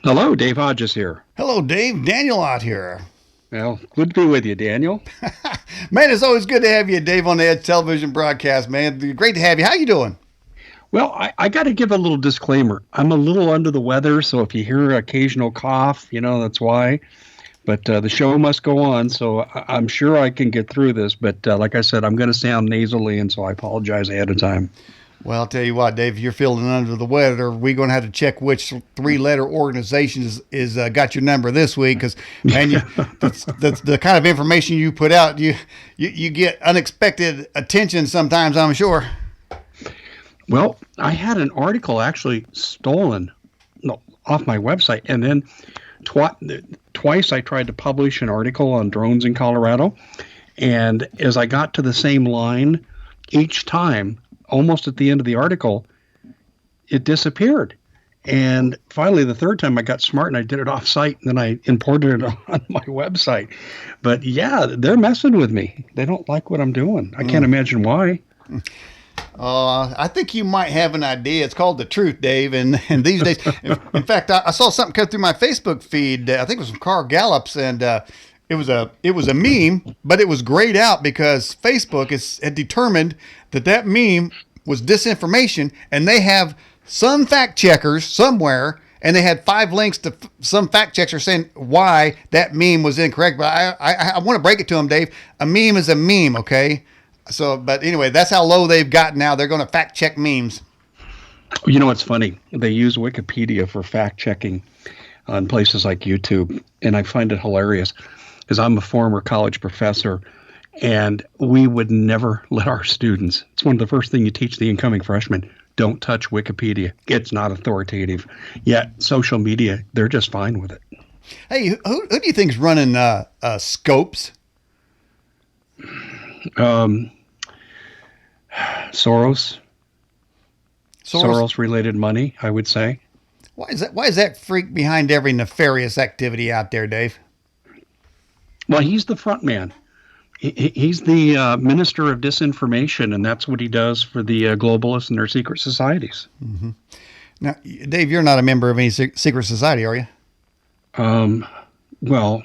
Hello, Dave Hodges here. Hello, Dave. Daniel out here. Well, good to be with you, Daniel. Man, it's always good to have you, Dave, on the Edge television broadcast, man. Great to have you. How you doing? Well, I got to give a little disclaimer. I'm a little under the weather, so if you hear an occasional cough, that's why. But the show must go on, so I'm sure I can get through this. But like I said, I'm going to sound nasally, and so I apologize ahead of time. Well, I'll tell you what, Dave, if you're feeling under the weather, we're going to have to check which three-letter organization is got your number this week because, man, that's the kind of information you put out, you get unexpected attention sometimes, I'm sure. Well, I had an article actually stolen off my website, and then twice I tried to publish an article on drones in Colorado, and as I got to the same line, each time, almost at the end of the article, it disappeared. And finally, the third time I got smart and I did it off site, and then I imported it on my website. But yeah, they're messing with me. They don't like what I'm doing. I can't imagine why. I think you might have an idea. It's called the truth, Dave. And these days, in fact, I saw something come through my Facebook feed. I think it was from Carl Gallups, and it was a meme, but it was grayed out because Facebook had determined that meme was disinformation, and they have some fact checkers somewhere, and they had 5 links to some fact checkers saying why that meme was incorrect. But I want to break it to them, Dave. A meme is a meme, okay? So, but anyway, that's how low they've gotten now. They're going to fact check memes. You know what's funny? They use Wikipedia for fact checking on places like YouTube, and I find it hilarious because I'm a former college professor, and we would never let our students. It's one of the first things you teach the incoming freshmen. Don't touch Wikipedia. It's not authoritative. Yet social media, they're just fine with it. Hey, who do you think's running Scopes? Soros related money, I would say. Why is that freak behind every nefarious activity out there, Dave? Well, he's the front man. He's the minister of disinformation, and that's what he does for the globalists and their secret societies. Mm-hmm. Now, Dave, you're not a member of any secret society, are you? Well,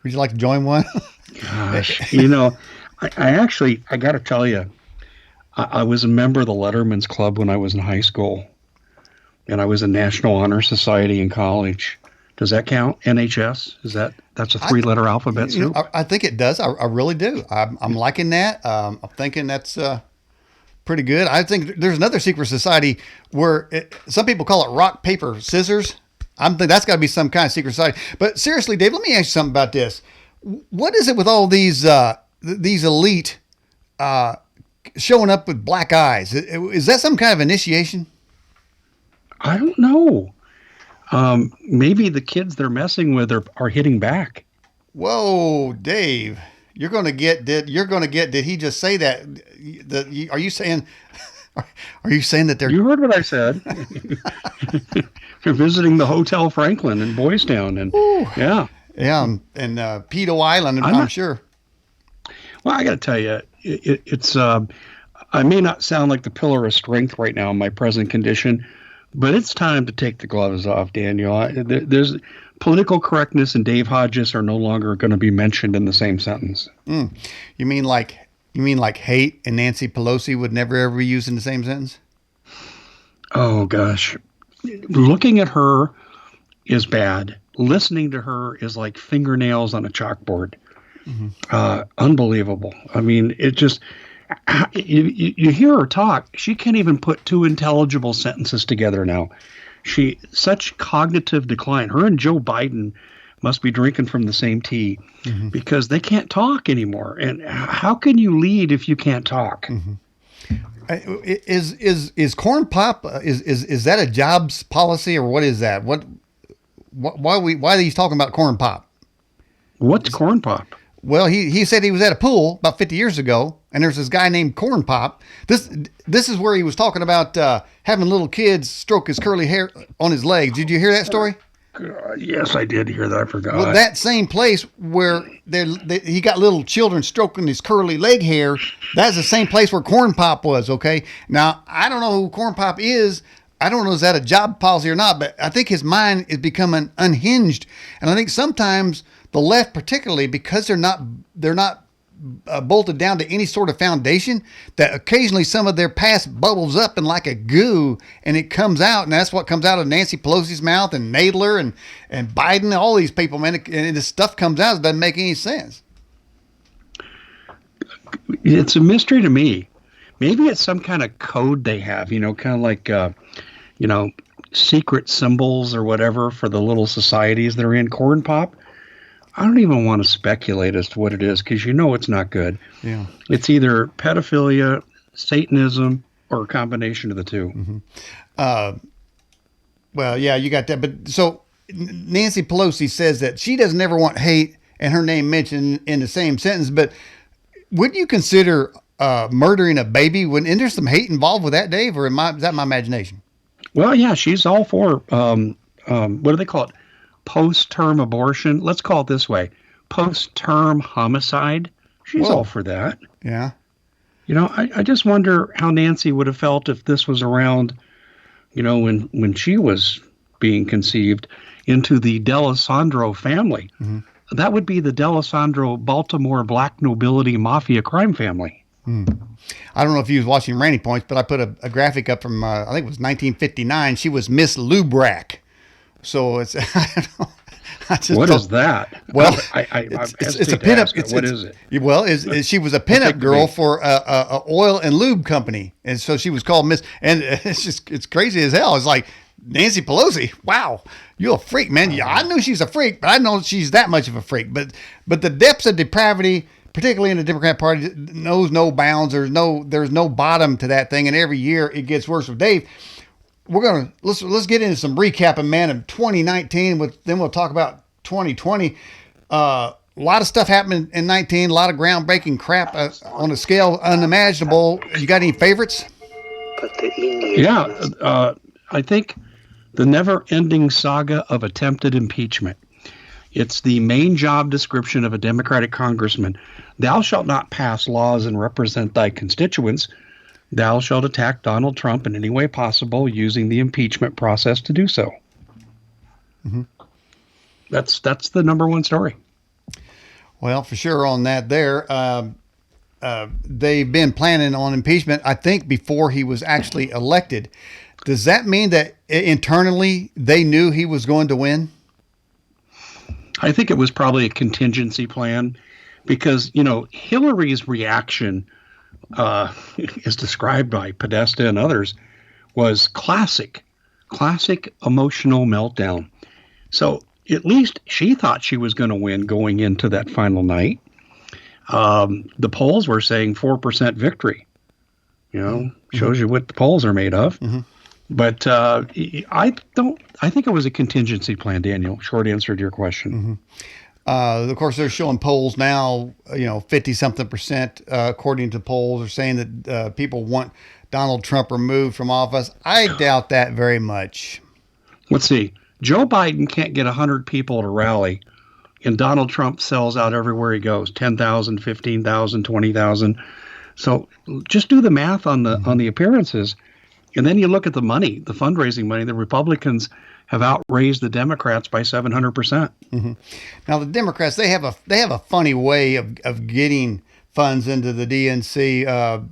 would you like to join one? Gosh, I got to tell you, I was a member of the Letterman's Club when I was in high school, and I was in National Honor Society in college. Does that count? NHS? That's a 3-letter alphabet soup? I think it does. I really do. I'm liking that. I'm thinking that's pretty good. I think there's another secret society where some people call it rock, paper, scissors. I'm thinking that's got to be some kind of secret society. But seriously, Dave, let me ask you something about this. What is it with all these elite showing up with black eyes? Is that some kind of initiation? I don't know. Maybe the kids they're messing with are hitting back. Whoa, Dave, you're going to get, did he just say that? Are you saying that they're... You heard what I said. They're visiting the Hotel Franklin in Boys Town. And yeah. Yeah. And Pedo Island, I'm sure. Well, I got to tell you, it's, I may not sound like the pillar of strength right now in my present condition, but it's time to take the gloves off, Daniel. There's political correctness and Dave Hodges are no longer going to be mentioned in the same sentence. You mean like hate and Nancy Pelosi would never ever be used in the same sentence? Oh gosh, looking at her is bad. Listening to her is like fingernails on a chalkboard. Mm-hmm. Unbelievable. I mean, it just. You hear her talk. She can't even put 2 intelligible sentences together now. Such cognitive decline. Her and Joe Biden must be drinking from the same tea because they can't talk anymore. And how can you lead if you can't talk? Mm-hmm. Is corn pop? Is that a jobs policy or what is that? Why are you talking about corn pop? What's corn pop? Well, he said he was at a pool about 50 years ago, and there's this guy named Corn Pop. This is where he was talking about having little kids stroke his curly hair on his legs. Did you hear that story? Yes, I did hear that. I forgot. Well, that same place where he got little children stroking his curly leg hair, that's the same place where Corn Pop was, okay? Now, I don't know who Corn Pop is, I don't know, is that a job policy or not, but I think his mind is becoming unhinged. And I think sometimes the left, particularly because they're not bolted down to any sort of foundation, that occasionally some of their past bubbles up in like a goo and it comes out. And that's what comes out of Nancy Pelosi's mouth and Nadler and Biden, all these people, man. And this stuff comes out. It doesn't make any sense. It's a mystery to me. Maybe it's some kind of code they have, kind of like, secret symbols or whatever for the little societies that are in Corn Pop. I don't even want to speculate as to what it is because it's not good. Yeah, it's either pedophilia, Satanism, or a combination of the two. Mm-hmm. Well, yeah, you got that. But so Nancy Pelosi says that she doesn't ever want hate and her name mentioned in the same sentence. But would you consider murdering a baby? Isn't there some hate involved with that, Dave? Or is that my imagination? Well, yeah, she's all for what do they call it? Post-term abortion. Let's call it this way: post-term homicide. She's all for that. Yeah. I just wonder how Nancy would have felt if this was around, when she was being conceived into the D'Alessandro family. Mm-hmm. That would be the D'Alessandro Baltimore black nobility mafia crime family. I don't know if you was watching Randy Points, but I put a graphic up from, I think it was 1959. She was Miss Lubrac. So it's, I don't know. What is that? Well, it's a pinup. What is it? Well, she was a pinup girl for a oil and lube company, and so she was called Miss. And it's crazy as hell. It's like Nancy Pelosi. Wow, you're a freak, man. Yeah, I knew she's a freak, but I know she's that much of a freak. But the depths of depravity, particularly in the Democrat Party, knows no bounds. There's no bottom to that thing, and every year it gets worse. With Dave, let's get into some recapping, man, of 2019. Then we'll talk about 2020. A lot of stuff happened in 19. A lot of groundbreaking crap on a scale unimaginable. You got any favorites? Yeah, I think the never-ending saga of attempted impeachment. It's the main job description of a Democratic congressman. Thou shalt not pass laws and represent thy constituents. Thou shalt attack Donald Trump in any way possible using the impeachment process to do so. Mm-hmm. That's the number one story. Well, for sure on that there. They've been planning on impeachment, I think, before he was actually elected. Does that mean that internally they knew he was going to win? I think it was probably a contingency plan because, Hillary's reaction as described by Podesta and others, was classic emotional meltdown. So at least she thought she was going to win going into that final night. The polls were saying 4% victory. Shows you what the polls are made of. Mm-hmm. But I think it was a contingency plan, Daniel. Short answer to your question. Mm-hmm. Of course, they're showing polls now, 50-something%, according to polls, are saying that people want Donald Trump removed from office. I doubt that very much. Let's see. Joe Biden can't get 100 people to rally, and Donald Trump sells out everywhere he goes, 10,000, 15,000, 20,000. So just do the math on the appearances, and then you look at the money, the fundraising money. The Republicans have outraised the Democrats by 700%. Mm-hmm. Now the Democrats, they have a funny way of getting funds into the DNC,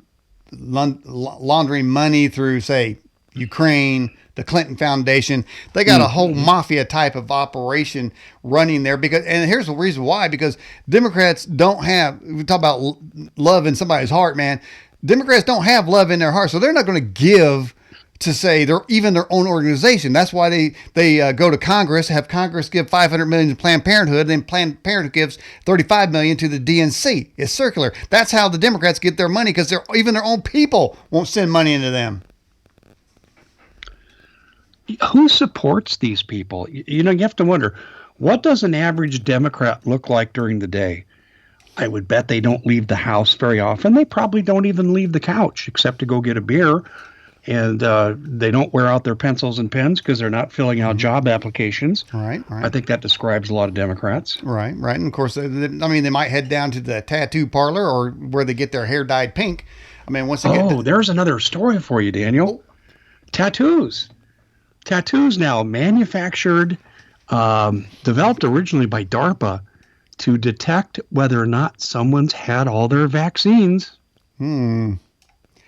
laundering money through, say, Ukraine, the Clinton Foundation. They got a whole mafia type of operation running there and here's the reason why, because Democrats don't have, we talk about love in somebody's heart, man. Democrats don't have love in their heart, so they're not going to give to say they're even their own organization. That's why they go to Congress, have Congress give $500 million to Planned Parenthood, then Planned Parenthood gives $35 million to the DNC. It's circular. That's how the Democrats get their money, because even their own people won't send money into them. Who supports these people? You have to wonder, what does an average Democrat look like during the day? I would bet they don't leave the house very often. They probably don't even leave the couch except to go get a beer. And they don't wear out their pencils and pens because they're not filling out job applications. Right. I think that describes a lot of Democrats. Right. And of course, they might head down to the tattoo parlor or where they get their hair dyed pink. Once they there's another story for you, Daniel. Tattoos. tattoos now manufactured, developed originally by DARPA to detect whether or not someone's had all their vaccines. Did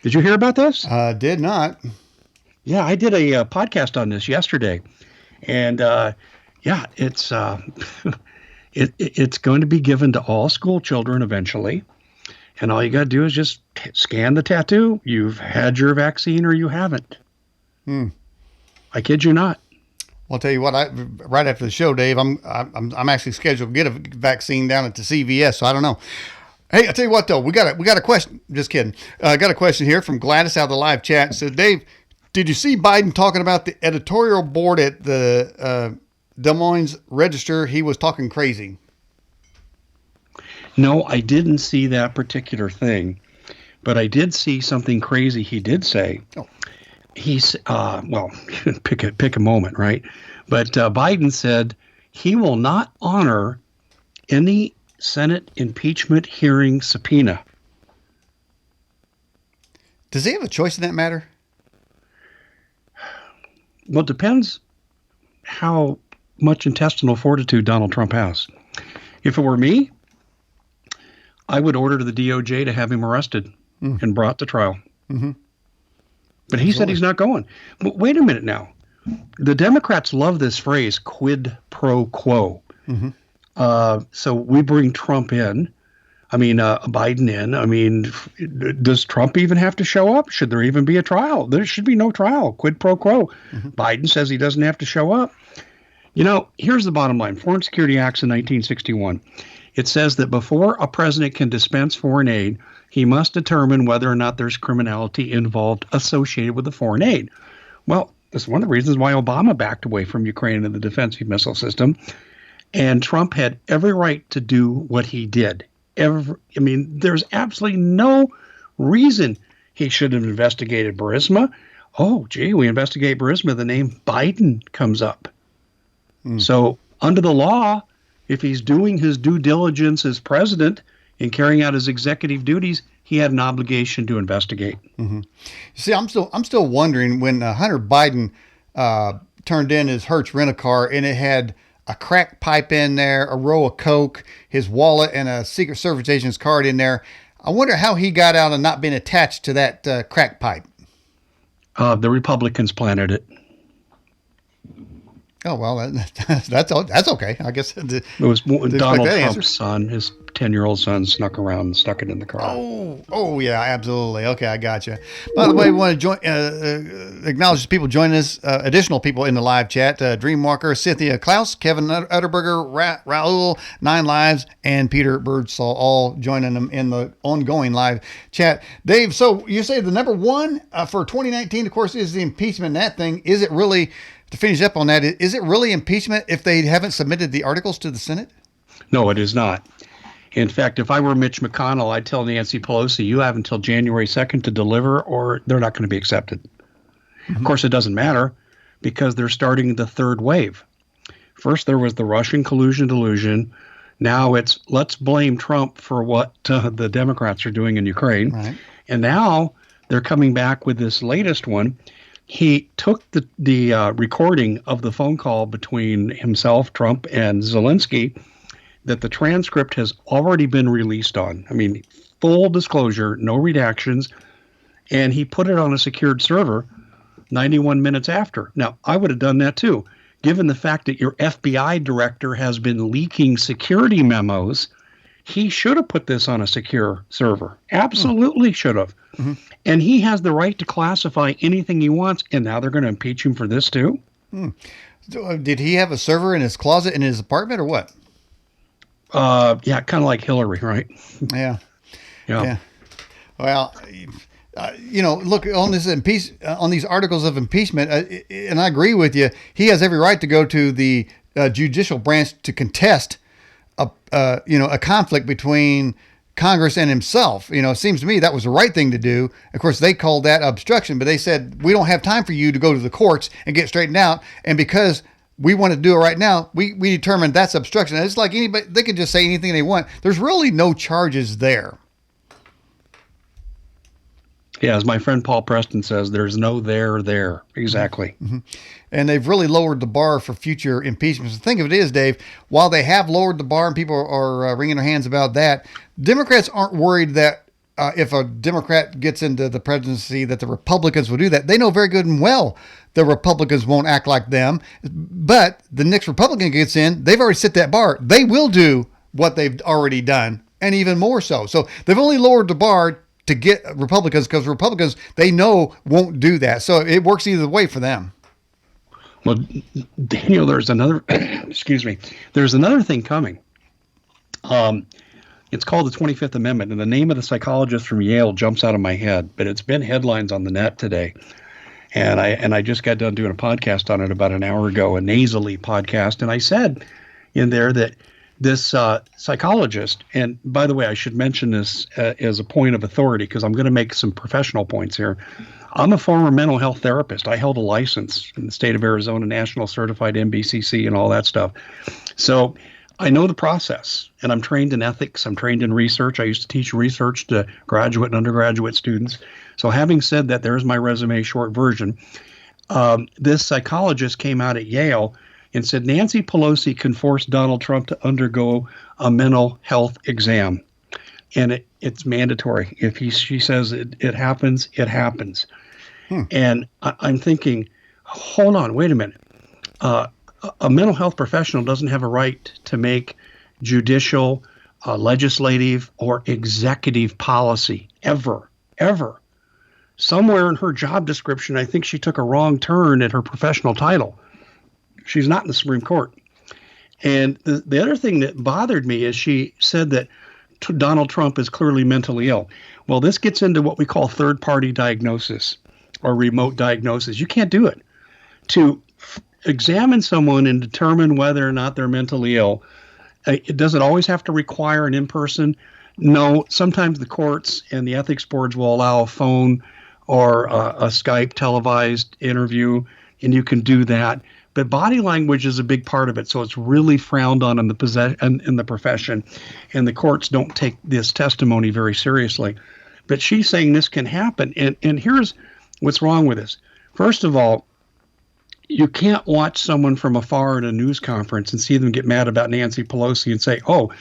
you hear about this? Did not. Yeah, I did a podcast on this yesterday, and it's it's going to be given to all school children eventually, and all you got to do is just scan the tattoo. You've had your vaccine or you haven't. I kid you not. Well, I'll tell you what. Right after the show, Dave, I'm actually scheduled to get a vaccine down at the CVS. So I don't know. Hey, I'll tell you what though. We got a question. Just kidding. Got a question here from Gladys out of the live chat. So Dave, did you see Biden talking about the editorial board at the Des Moines Register? He was talking crazy. No, I didn't see that particular thing, but I did see something crazy he did say. Oh. He's well, pick a moment, right? But Biden said he will not honor any Senate impeachment hearing subpoena. Does he have a choice in that matter? Well, it depends how much intestinal fortitude Donald Trump has. If it were me, I would order the DOJ to have him arrested and brought to trial. But he said he's not going. But wait a minute now. The Democrats love this phrase, quid pro quo. So we bring Trump in. Biden in. I mean, does Trump even have to show up? Should there even be a trial? There should be no trial. Quid pro quo. Biden says he doesn't have to show up. You know, here's the bottom line. Foreign Security Acts in 1961. It says that before a president can dispense foreign aid, he must determine whether or not there's criminality involved associated with the foreign aid. Well, that's one of the reasons why Obama backed away from Ukraine and the defensive missile system. And Trump had every right to do what he did. There's absolutely no reason he should have investigated Burisma. Oh, gee, we investigate Burisma. The name Biden comes up. So under the law, if he's doing his due diligence as president in carrying out his executive duties, he had an obligation to investigate. See, I'm still wondering when Hunter Biden turned in his Hertz rent-a-car and it had a crack pipe in there, a row of coke, his wallet, and a Secret Service agent's card in there. I wonder how he got out and not been attached to that crack pipe. The Republicans planted it. Oh, well, that's okay. I guess it was Donald Trump's son. His 10-year-old son snuck around and stuck it in the car. Oh, yeah, absolutely. Okay, I got you. By the way, we want to acknowledge people joining us, additional people in the live chat. Dreamwalker, Cynthia Klaus, Kevin Utterberger, Raul, 9 Lives, and Peter Birdsall, all joining them in the ongoing live chat. Dave, so you say the number one for 2019, of course, is the impeachment. That thing, is it really... To finish up on that, is it really impeachment if they haven't submitted the articles to the Senate? No, it is not. In fact, if I were Mitch McConnell, I'd tell Nancy Pelosi, you have until January 2nd to deliver or they're not going to be accepted. Of course, it doesn't matter because they're starting the third wave. First, there was the Russian collusion delusion. Now it's let's blame Trump for what the Democrats are doing in Ukraine. Right. And now they're coming back with this latest one. He took the recording of the phone call between himself, Trump, and Zelensky that the transcript has already been released on. I mean, full disclosure, no redactions. And he put it on a secured server 91 minutes after. Now, I would have done that too. Given the fact that your FBI director has been leaking security memos, he should have put this on a secure server. Absolutely should have. And he has the right to classify anything he wants. And now they're going to impeach him for this too. So, did he have a server in his closet in his apartment or what? Yeah, kind of like Hillary, right? Yeah. Well, look on this on these articles of impeachment, and I agree with you. He has every right to go to the judicial branch to contest a conflict between Congress and himself. It seems to me that was the right thing to do. Of course, they called that obstruction, but they said, we don't have time for you to go to the courts and get straightened out. And because we want to do it right now, we determined that's obstruction. And it's like anybody, they can just say anything they want. There's really no charges there. Yeah, as my friend Paul Preston says, there's no there. Exactly. Mm-hmm. And they've really lowered the bar for future impeachments. The thing of it is, Dave, while they have lowered the bar and people are wringing their hands about that, Democrats aren't worried that if a Democrat gets into the presidency that the Republicans will do that. They know very good and well the Republicans won't act like them. But the next Republican gets in, they've already set that bar. They will do what they've already done, and even more so. So they've only lowered the bar to get Republicans, because Republicans, they know, won't do that. So it works either way for them. Well, Daniel, there's another, excuse me, there's another thing coming. It's called the 25th Amendment, and the name of the psychologist from Yale jumps out of my head, but it's been headlines on the net today. And I just got done doing a podcast on it about an hour ago, a nasally podcast, and I said in there that this psychologist, and by the way, I should mention this as a point of authority because I'm going to make some professional points here. I'm a former mental health therapist. I held a license in the state of Arizona, National Certified MBCC and all that stuff. So I know the process, and I'm trained in ethics. I'm trained in research. I used to teach research to graduate and undergraduate students. So having said that, there's my resume short version. This psychologist came out at Yale and said Nancy Pelosi can force Donald Trump to undergo a mental health exam. And it's mandatory. If she says it happens, it happens. And I'm thinking, hold on, wait a minute. A mental health professional doesn't have a right to make judicial, legislative, or executive policy ever. Somewhere in her job description, I think she took a wrong turn at her professional title. She's not in the Supreme Court. And the other thing that bothered me is she said that Donald Trump is clearly mentally ill. Well, this gets into what we call third-party diagnosis or remote diagnosis. You can't do it. To examine someone and determine whether or not they're mentally ill, does it always have to require an in-person? No. Sometimes the courts and the ethics boards will allow a phone or a Skype televised interview, and you can do that. But body language is a big part of it, so it's really frowned on in the profession, and the courts don't take this testimony very seriously. But she's saying this can happen, and here's what's wrong with this. First of all, you can't watch someone from afar at a news conference and see them get mad about Nancy Pelosi and say, oh,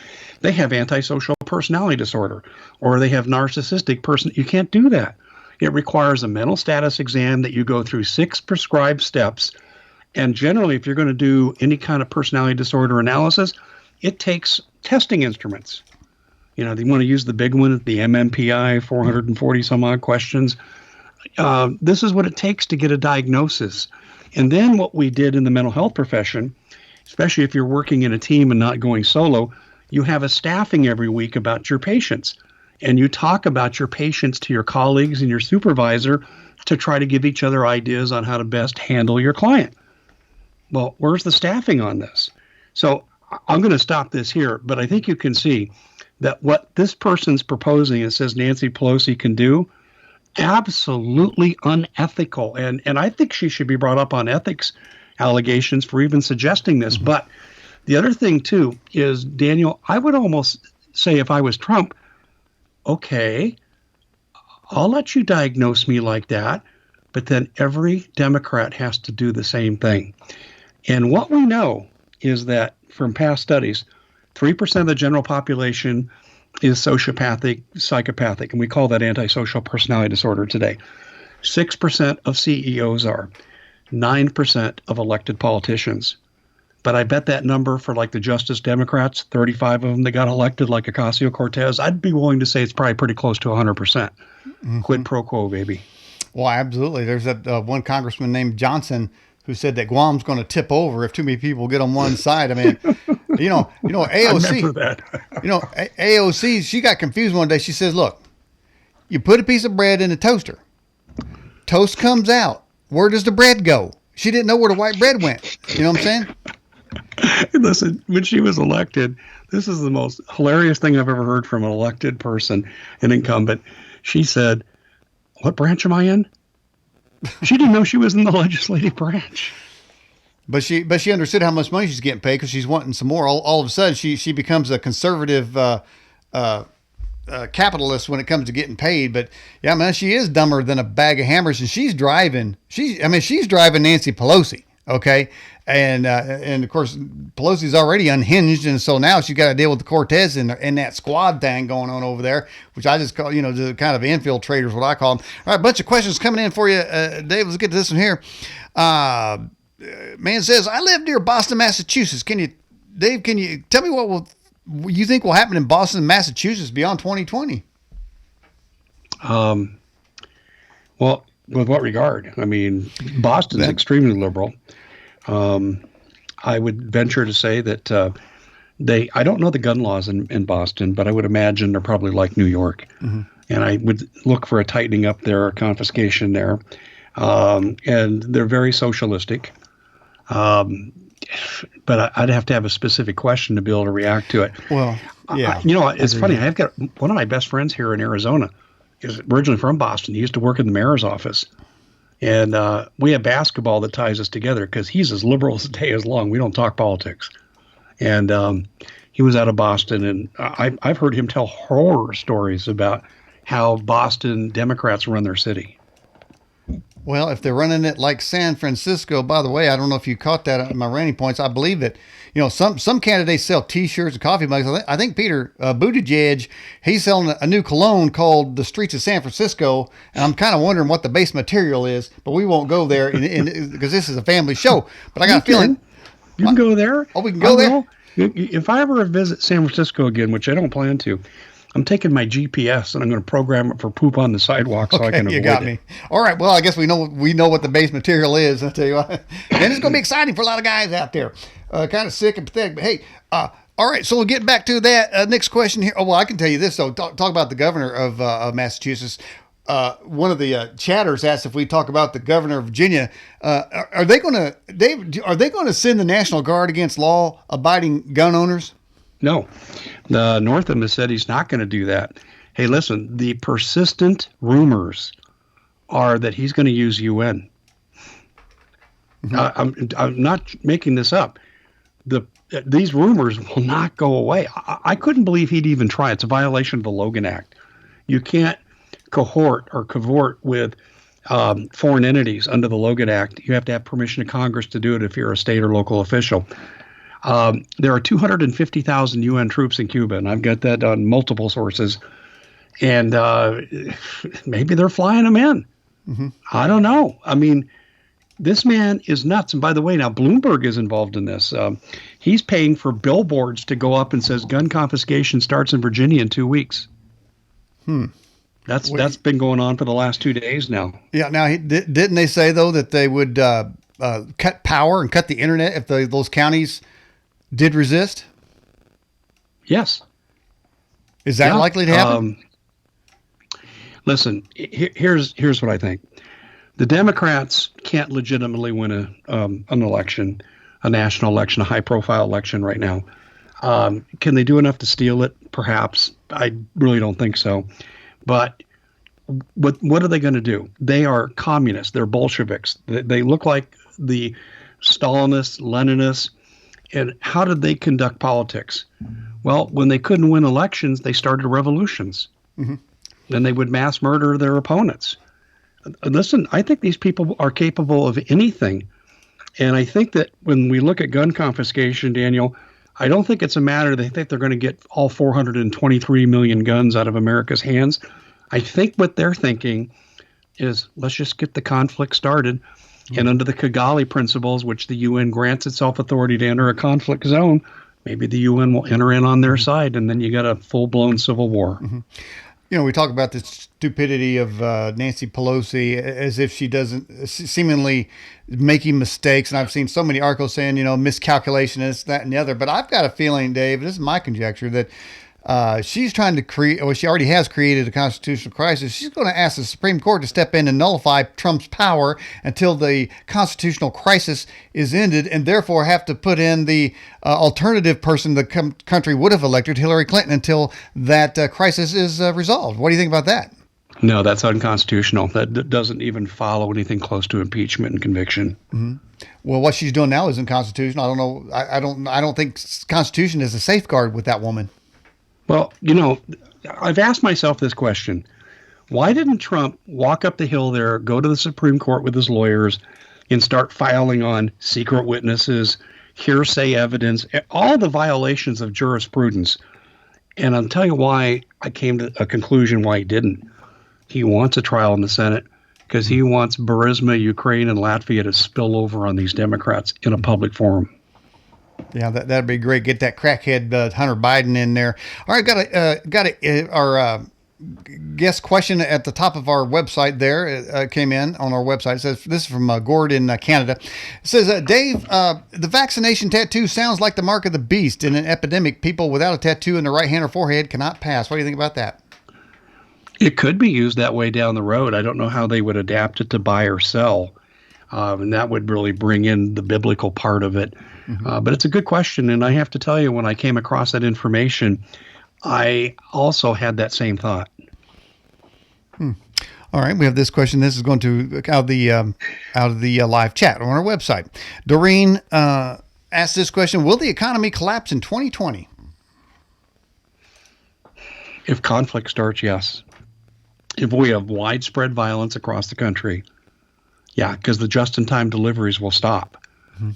they have antisocial personality disorder, or they have narcissistic person. You can't do that. It requires a mental status exam that you go through 6 prescribed steps. And generally, if you're going to do any kind of personality disorder analysis, it takes testing instruments. You know, they want to use the big one, the MMPI, 440 some odd questions. This is what it takes to get a diagnosis. And then what we did in the mental health profession, especially if you're working in a team and not going solo, you have a staffing every week about your patients. And you talk about your patients to your colleagues and your supervisor to try to give each other ideas on how to best handle your client. Well, where's the staffing on this? So I'm going to stop this here, but I think you can see that what this person's proposing, it says Nancy Pelosi can do, absolutely unethical. And I think she should be brought up on ethics allegations for even suggesting this. Mm-hmm. But the other thing, too, is, Daniel, I would almost say if I was Trump, okay, I'll let you diagnose me like that, but then every Democrat has to do the same thing. And what we know is that from past studies, 3% of the general population is sociopathic, psychopathic, and we call that antisocial personality disorder today. 6% of CEOs are, 9% of elected politicians. But I bet that number for like the Justice Democrats, 35 of them that got elected like Ocasio-Cortez, I'd be willing to say it's probably pretty close to 100%. Mm-hmm. Quid pro quo, baby. Well, absolutely. There's that one congressman named Johnson who said that Guam's going to tip over if too many people get on one side. I mean, you know, AOC, I remember that. AOC, she got confused one day. She says, look, you put a piece of bread in a toaster. Toast comes out. Where does the bread go? She didn't know where the white bread went. You know what I'm saying? Listen, when she was elected, this is the most hilarious thing I've ever heard from an elected person, an incumbent. She said, what branch am I in? She didn't know she was in the legislative branch. But she understood how much money she's getting paid because she's wanting some more. All of a sudden, she becomes a conservative capitalist when it comes to getting paid. But yeah, man, she is dumber than a bag of hammers, and she's driving Nancy Pelosi. Okay. And of course, Pelosi's already unhinged. And so now she's got to deal with the Cortez and that squad thing going on over there, which I just call, the kind of infiltrators, what I call them. All right. Bunch of questions coming in for you. Dave, let's get to this one here. Man says, I live near Boston, Massachusetts. Dave, can you tell me what you think will happen in Boston, Massachusetts beyond 2020? Well, with what regard? I mean, Boston's extremely liberal. I would venture to say that I don't know the gun laws in Boston, but I would imagine they're probably like New York. Mm-hmm. And I would look for a tightening up there, confiscation there. And they're very socialistic. But I'd have to have a specific question to be able to react to it. Well, yeah. It's funny. I've got one of my best friends here in Arizona is originally from Boston. He used to work in the mayor's office. And we have basketball that ties us together because he's as liberal as the day is long. We don't talk politics. And he was out of Boston, and I've heard him tell horror stories about how Boston Democrats run their city. Well, if they're running it like San Francisco, by the way, I don't know if you caught that at my ranting points. I believe that, some candidates sell T-shirts and coffee mugs. I think Peter Buttigieg, he's selling a new cologne called The Streets of San Francisco. And I'm kind of wondering what the base material is, but we won't go there because this is a family show. But I got a feeling. You can go there. Oh, we can go there? If I ever visit San Francisco again, which I don't plan to, I'm taking my GPS and I'm going to program it for poop on the sidewalk so I can avoid it. You got me. All right. Well, I guess we know what the base material is. I'll tell you what. And it's going to be exciting for a lot of guys out there. Kind of sick and pathetic. But hey, all right. So we'll get back to that next question here. Oh, well, I can tell you this. So talk about the governor of Massachusetts. One of the chatters asked if we talk about the governor of Virginia. Are they going to send the National Guard against law-abiding gun owners? No. Northam has said he's not going to do that. Hey, listen, the persistent rumors are that he's going to use UN. Mm-hmm. I'm not making this up. These rumors will not go away. I couldn't believe he'd even try. It's a violation of the Logan Act. You can't cohort or cavort with foreign entities under the Logan Act. You have to have permission of Congress to do it if you're a state or local official. There are 250,000 UN troops in Cuba, and I've got that on multiple sources. And maybe they're flying them in. Mm-hmm. I don't know. I mean, this man is nuts. And by the way, now Bloomberg is involved in this. He's paying for billboards to go up and says gun confiscation starts in Virginia in 2 weeks. That's been going on for the last 2 days now. Yeah. Now, didn't they say, though, that they would cut power and cut the internet if those counties did resist? Yes. Is that likely to happen? Listen, here's what I think. The Democrats can't legitimately win an election, a national election, a high-profile election right now. Can they do enough to steal it? Perhaps. I really don't think so. But what are they going to do? They are communists. They're Bolsheviks. They look like the Stalinists, Leninists. And how did they conduct politics? Well, when they couldn't win elections, they started revolutions. Mm-hmm. Then they would mass murder their opponents. Listen, I think these people are capable of anything. And I think that when we look at gun confiscation, Daniel, I don't think it's a matter they think they're going to get all 423 million guns out of America's hands. I think what they're thinking is let's just get the conflict started. And under the Kigali principles, which the UN grants itself authority to enter a conflict zone, maybe the UN will enter in on their side, and then you got a full-blown civil war. Mm-hmm. We talk about the stupidity of Nancy Pelosi as if she doesn't seemingly making mistakes. And I've seen so many articles saying, miscalculation, this, that, and the other. But I've got a feeling, Dave, this is my conjecture, that she's trying to create, or she already has created a constitutional crisis. She's going to ask the Supreme Court to step in and nullify Trump's power until the constitutional crisis is ended, and therefore have to put in the alternative person the country would have elected, Hillary Clinton, until that crisis is resolved. What do you think about that? No, that's unconstitutional. That doesn't even follow anything close to impeachment and conviction. Mm-hmm. Well, what she's doing now isn't constitutional. I don't know. I don't think Constitution is a safeguard with that woman. Well, I've asked myself this question. Why didn't Trump walk up the hill there, go to the Supreme Court with his lawyers, and start filing on secret witnesses, hearsay evidence, all the violations of jurisprudence? And I'll tell you why I came to a conclusion why he didn't. He wants a trial in the Senate because he wants Burisma, Ukraine, and Latvia to spill over on these Democrats in a public forum. Yeah, that'd be great. Get that crackhead Hunter Biden in there. All right, got our guest question at the top of our website there. Came in on our website. It says, this is from Gord in Canada. It says, Dave, the vaccination tattoo sounds like the mark of the beast. In an epidemic, people without a tattoo in their right hand or forehead cannot pass. What do you think about that? It could be used that way down the road. I don't know how they would adapt it to buy or sell. And that would really bring in the biblical part of it. But it's a good question. And I have to tell you, when I came across that information, I also had that same thought. All right, we have this question. This is going to out of the live chat on our website. Doreen asked this question: will the economy collapse in 2020? If conflict starts, yes. If we have widespread violence across the country, yeah, because the just-in-time deliveries will stop.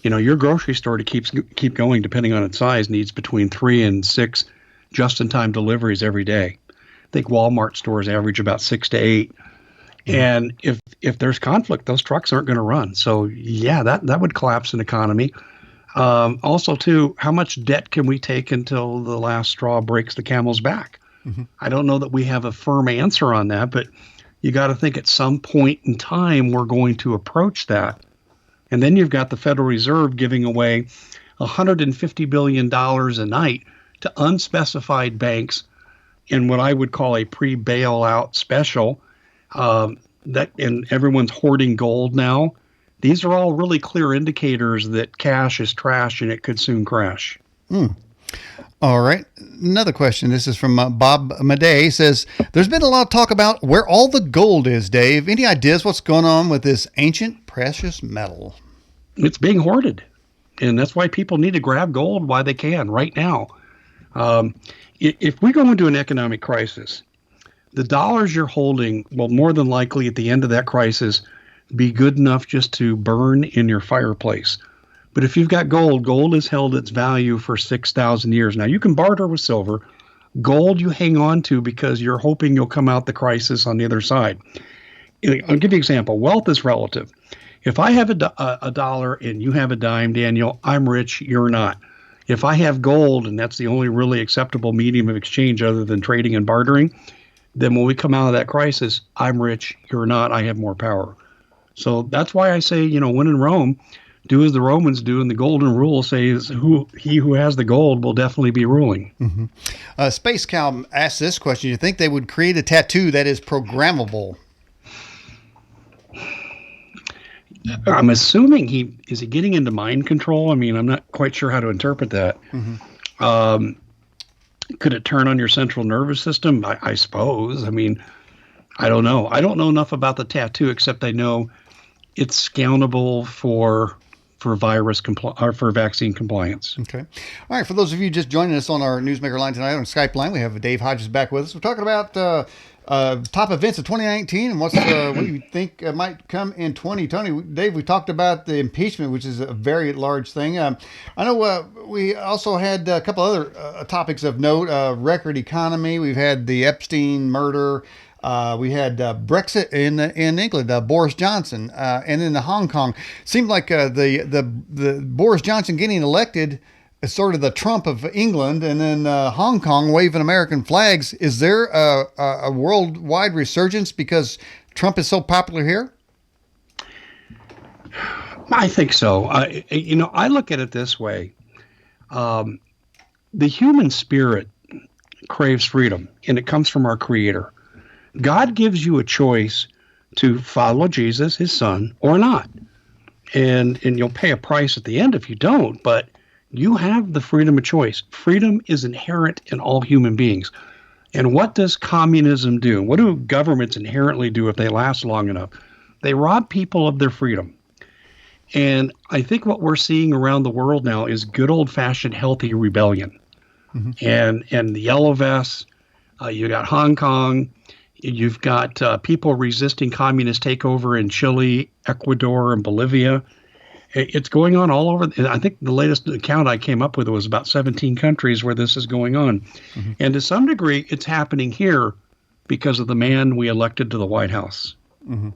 You know, your grocery store to keep going, depending on its size, needs between 3 and 6 just-in-time deliveries every day. I think Walmart stores average about 6 to 8. And if there's conflict, those trucks aren't going to run. So, yeah, that would collapse an economy. Also, too, how much debt can we take until the last straw breaks the camel's back? I don't know that we have a firm answer on that, but you got to think at some point in time we're going to approach that. And then you've got the Federal Reserve giving away $150 billion a night to unspecified banks in what I would call a pre-bailout special. And everyone's hoarding gold now. These are all really clear indicators that cash is trash and it could soon crash. All right. Another question. This is from Bob Madej. Says, there's been a lot of talk about where all the gold is, Dave. Any ideas what's going on with this ancient precious metal? It's being hoarded. And that's why people need to grab gold while they can right now. If we go into an economic crisis, the dollars you're holding will more than likely at the end of that crisis be good enough just to burn in your fireplace. But if you've got gold has held its value for 6,000 years. Now, you can barter with silver. Gold you hang on to because you're hoping you'll come out the crisis on the other side. I'll give you an example. Wealth is relative. If I have a dollar and you have a dime, Daniel, I'm rich, you're not. If I have gold and that's the only really acceptable medium of exchange other than trading and bartering, then when we come out of that crisis, I'm rich, you're not, I have more power. So that's why I say, when in Rome, do as the Romans do, and the golden rule says he who has the gold will definitely be ruling. Space Cow asked this question. Do you think they would create a tattoo that is programmable? I'm assuming is he getting into mind control? I mean, I'm not quite sure how to interpret that. Could it turn on your central nervous system? I suppose. I mean, I don't know. I don't know enough about the tattoo except I know it's scannable for vaccine compliance. Okay. All right. For those of you just joining us on our Newsmaker line tonight on Skype line, we have Dave Hodges back with us. We're talking about top events of 2019 and what do you think might come in 2020. Dave, we talked about the impeachment, which is a very large thing. I know we also had a couple other topics of note. Record economy. We've had the Epstein murder. We had Brexit in England, Boris Johnson, and in Hong Kong. Seemed like the Boris Johnson getting elected is sort of the Trump of England, and then Hong Kong waving American flags. Is there a worldwide resurgence because Trump is so popular here? I think so. I look at it this way. The human spirit craves freedom, and it comes from our Creator. God gives you a choice to follow Jesus, his son, or not. And you'll pay a price at the end if you don't, but you have the freedom of choice. Freedom is inherent in all human beings. And what does communism do? What do governments inherently do if they last long enough? They rob people of their freedom. And I think what we're seeing around the world now is good old-fashioned healthy rebellion. And the yellow vests, You got Hong Kong. You've got people resisting communist takeover in Chile, Ecuador, and Bolivia. It's going on all over. I think the latest account I came up with was about 17 countries where this is going on. Mm-hmm. And to some degree, it's happening here because of the man we elected to the White House. Mm-hmm.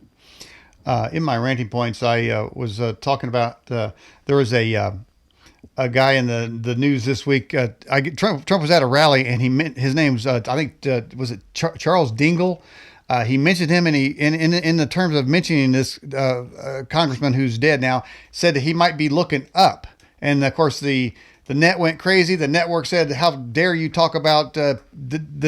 In my ranting points, I was talking about there was a guy in the news this week. Trump was at a rally, and his name's I think was it Charles Dingle. He mentioned him, and he in the terms of mentioning this congressman who's dead now, said that he might be looking up. And of course, the net went crazy. The network said, "How dare you talk about the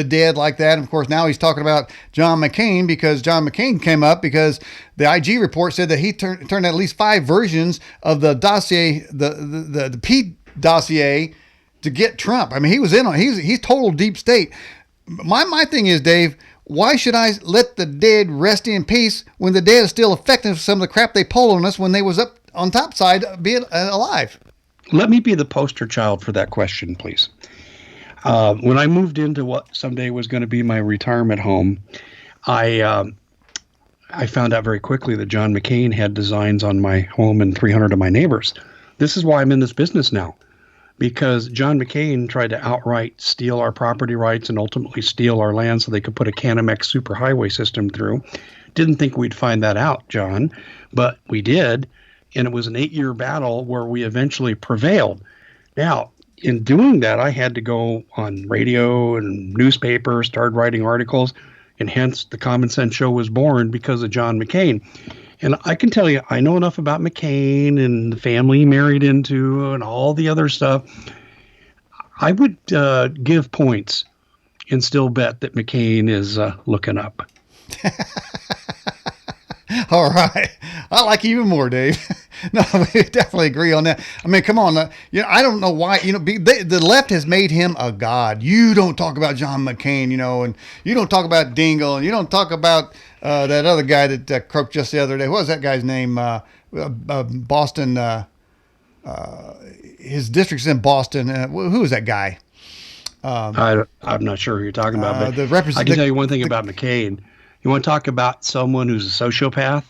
dead like that?" And of course, now he's talking about John McCain because John McCain came up because the IG report said that he turned at least 5 versions of the dossier, the P dossier, to get Trump. I mean, he was in on. He's total deep state. My thing is, Dave, why should I let the dead rest in peace when the dead is still effective for some of the crap they pulled on us when they was up on top side being alive? Let me be the poster child for that question, please. When I moved into what someday was going to be my retirement home, I found out very quickly that John McCain had designs on my home and 300 of my neighbors. This is why I'm in this business now, because John McCain tried to outright steal our property rights and ultimately steal our land so they could put a Canamex superhighway system through. Didn't think we'd find that out, John, but we did. And it was an 8-year battle where we eventually prevailed. Now, in doing that, I had to go on radio and newspapers, started writing articles, and hence the Common Sense Show was born because of John McCain. And I can tell you, I know enough about McCain and the family he married into and all the other stuff. I would give points and still bet that McCain is looking up. All right. I like you even more, Dave. No, we definitely agree on that. I mean, come on. I don't know why, the left has made him a god. You don't talk about John McCain, and you don't talk about Dingle, and you don't talk about that other guy that croaked just the other day. What was that guy's name? Boston. His district's in Boston. Who is that guy? I'm not sure who you're talking about, but I can tell you one thing about McCain. You want to talk about someone who's a sociopath?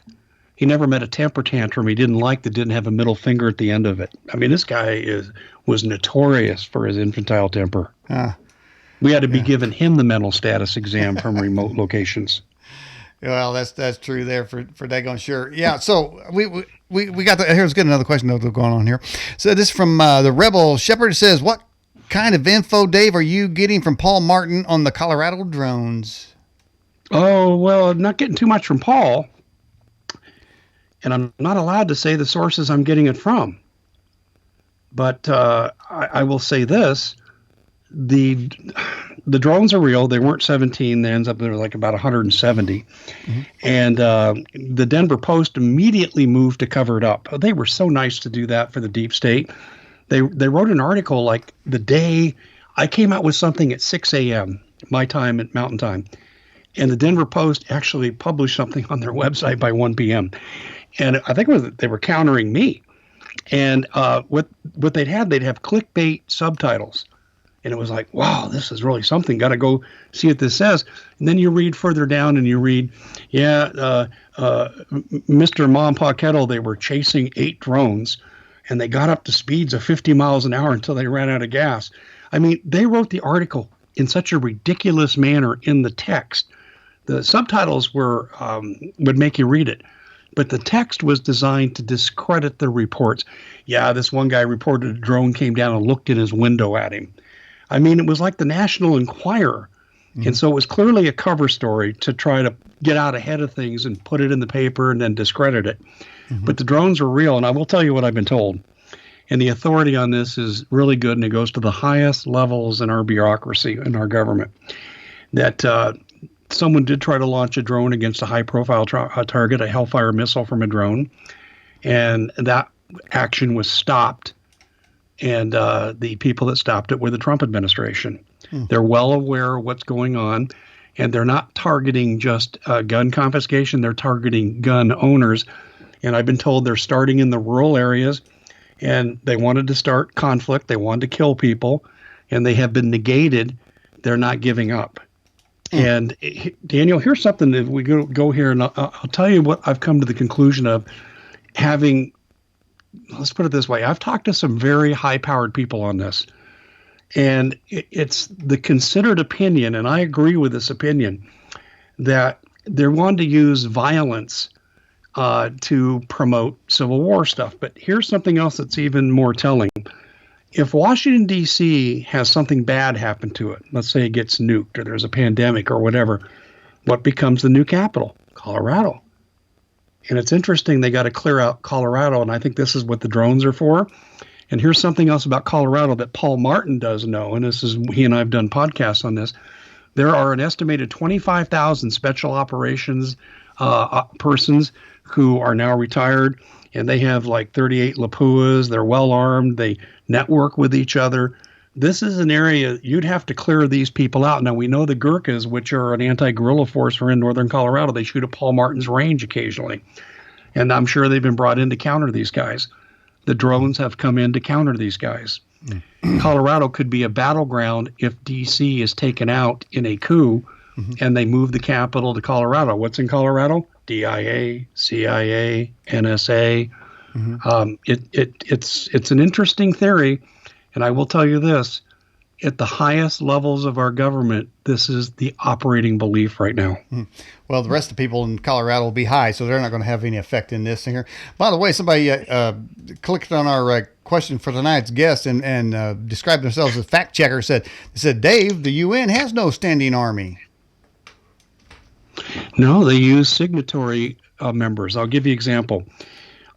He never met a temper tantrum he didn't like that didn't have a middle finger at the end of it. I mean, this guy was notorious for his infantile temper. We had to be giving him the mental status exam from remote locations. Well, that's true there for daggone sure. Yeah. So we got here's get another question that's going on here. So this from the Rebel Shepherd says, what kind of info, Dave, are you getting from Paul Martin on the Colorado drones? Oh, well, I'm not getting too much from Paul, and I'm not allowed to say the sources I'm getting it from. But I will say this. The drones are real. They weren't 17. They ends up there like about 170. Mm-hmm. And the Denver Post immediately moved to cover it up. They were so nice to do that for the deep state. They wrote an article like the day I came out with something at 6 a.m., my time at Mountain Time. And the Denver Post actually published something on their website by 1 p.m. And I think they were countering me. And what they'd have clickbait subtitles. And it was like, wow, this is really something. Got to go see what this says. And then you read further down and you read, Mr. Mom Pa Kettle, they were chasing 8 drones. And they got up to speeds of 50 miles an hour until they ran out of gas. I mean, they wrote the article in such a ridiculous manner in the text. The subtitles would make you read it, but the text was designed to discredit the reports. Yeah, this one guy reported a drone came down and looked in his window at him. I mean, it was like the National Enquirer. Mm-hmm. And so it was clearly a cover story to try to get out ahead of things and put it in the paper and then discredit it. Mm-hmm. But the drones are real, and I will tell you what I've been told. And the authority on this is really good, and it goes to the highest levels in our bureaucracy, in our government, that someone did try to launch a drone against a high-profile target, a Hellfire missile from a drone, and that action was stopped. And the people that stopped it were the Trump administration. They're well aware of what's going on, and they're not targeting just gun confiscation. They're targeting gun owners. And I've been told they're starting in the rural areas, and they wanted to start conflict. They wanted to kill people, and they have been negated. They're not giving up. And Daniel, here's something that we go here, and I'll tell you what I've come to the conclusion of having. Let's put it this way: I've talked to some very high-powered people on this, and it's the considered opinion, and I agree with this opinion, that they're wanting to use violence to promote Civil War stuff. But here's something else that's even more telling. If Washington, D.C. has something bad happen to it, let's say it gets nuked or there's a pandemic or whatever, what becomes the new capital? Colorado. And it's interesting, they got to clear out Colorado, and I think this is what the drones are for. And here's something else about Colorado that Paul Martin does know, and this is, he and I have done podcasts on this. There are an estimated 25,000 special operations persons who are now retired, and they have like 38 Lapuas. They're well armed. They network with each other. This is an area you'd have to clear these people out. Now, we know the Gurkhas, which are an anti-guerrilla force, are in northern Colorado. They shoot at Paul Martin's range occasionally, and I'm sure they've been brought in to counter these guys. The drones have come in to counter these guys. Colorado could be a battleground if D.C. is taken out in a coup and they move the capital to Colorado. What's in Colorado? DIA, CIA, NSA. It's an interesting theory, and I will tell you this: at the highest levels of our government, this is the operating belief right now. Well, the rest of the people in Colorado will be high, so they're not going to have any effect in this here. By the way, somebody clicked on our question for tonight's guest and described themselves as fact checker. Said, Dave, the UN has no standing army. No, they use signatory members. I'll give you an example.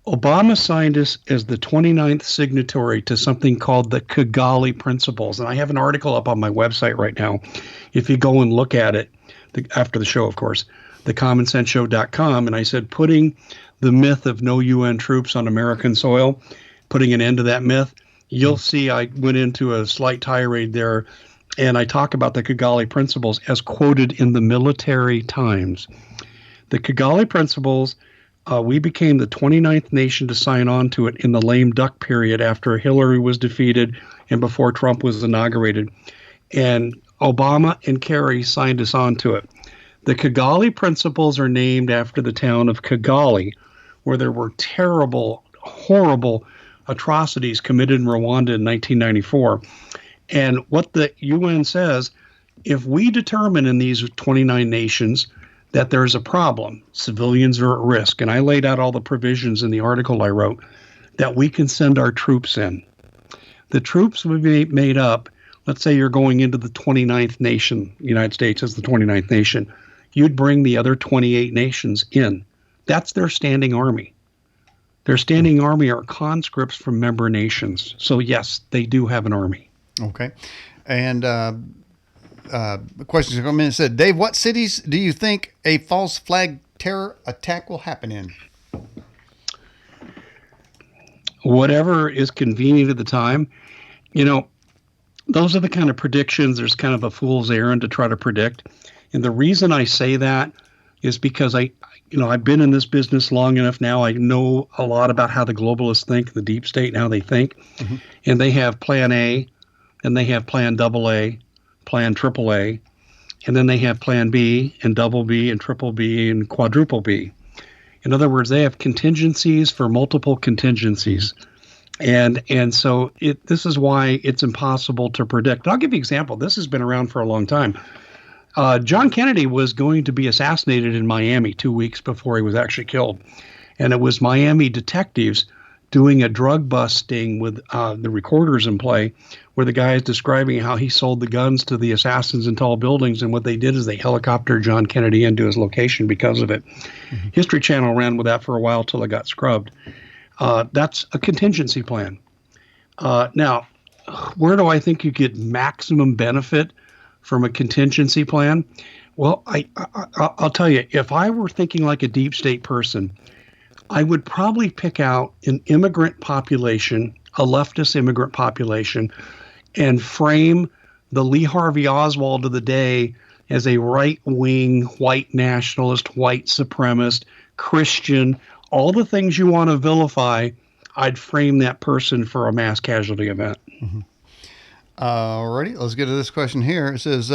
Obama signed us as the 29th signatory to something called the Kigali Principles. And I have an article up on my website right now. If you go and look at it, after the show, of course, thecommonsenseshow.com. And I said, putting the myth of no UN troops on American soil, putting an end to that myth, you'll see I went into a slight tirade there. And I talk about the Kigali Principles as quoted in the Military Times. The Kigali Principles, we became the 29th nation to sign on to it in the lame duck period after Hillary was defeated and before Trump was inaugurated. And Obama and Kerry signed us on to it. The Kigali Principles are named after the town of Kigali, where there were terrible, horrible atrocities committed in Rwanda in 1994. And what the UN says, if we determine in these 29 nations that there's a problem, civilians are at risk, and I laid out all the provisions in the article I wrote, that we can send our troops in. The troops would be made up, let's say you're going into the 29th nation, the United States is the 29th nation, you'd bring the other 28 nations in. That's their standing army. Their standing army are conscripts from member nations. So yes, they do have an army. Okay. And the questions are coming in and said, Dave, what cities do you think a false flag terror attack will happen in? Whatever is convenient at the time. You know, those are the kind of predictions. There's kind of a fool's errand to try to predict. And the reason I say that is because I've been in this business long enough now. I know a lot about how the globalists think, the deep state, and how they think. And they have plan A, and they have plan AA, plan AAA, and then they have plan B and double B and triple B and quadruple B. In other words, they have contingencies for multiple contingencies. And so this is why it's impossible to predict. I'll give you an example. This has been around for a long time. John Kennedy was going to be assassinated in Miami 2 weeks before he was actually killed. And it was Miami detectives doing a drug busting with the recorders in play, where the guy is describing how he sold the guns to the assassins in tall buildings. And what they did is they helicoptered John Kennedy into his location because of it. History Channel ran with that for a while till it got scrubbed. That's a contingency plan. Now, where do I think you get maximum benefit from a contingency plan? Well, I'll tell you, if I were thinking like a deep state person, I would probably pick out an immigrant population, a leftist immigrant population, and frame the Lee Harvey Oswald of the day as a right-wing, white nationalist, white supremacist, Christian, all the things you want to vilify. I'd frame that person for a mass casualty event. Alrighty, let's get to this question here. It says,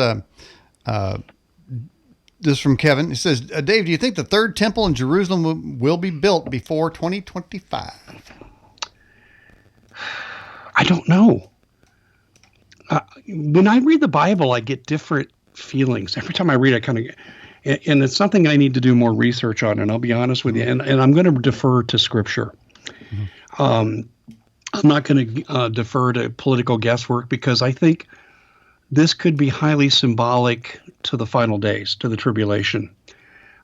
this from Kevin. He says, Dave, do you think the third temple in Jerusalem will be built before 2025? I don't know. When I read the Bible, I get different feelings. Every time I read it, I kind of, and it's something I need to do more research on. And I'll be honest with you, and I'm going to defer to Scripture. I'm not going to defer to political guesswork, because I think this could be highly symbolic to the final days, to the tribulation.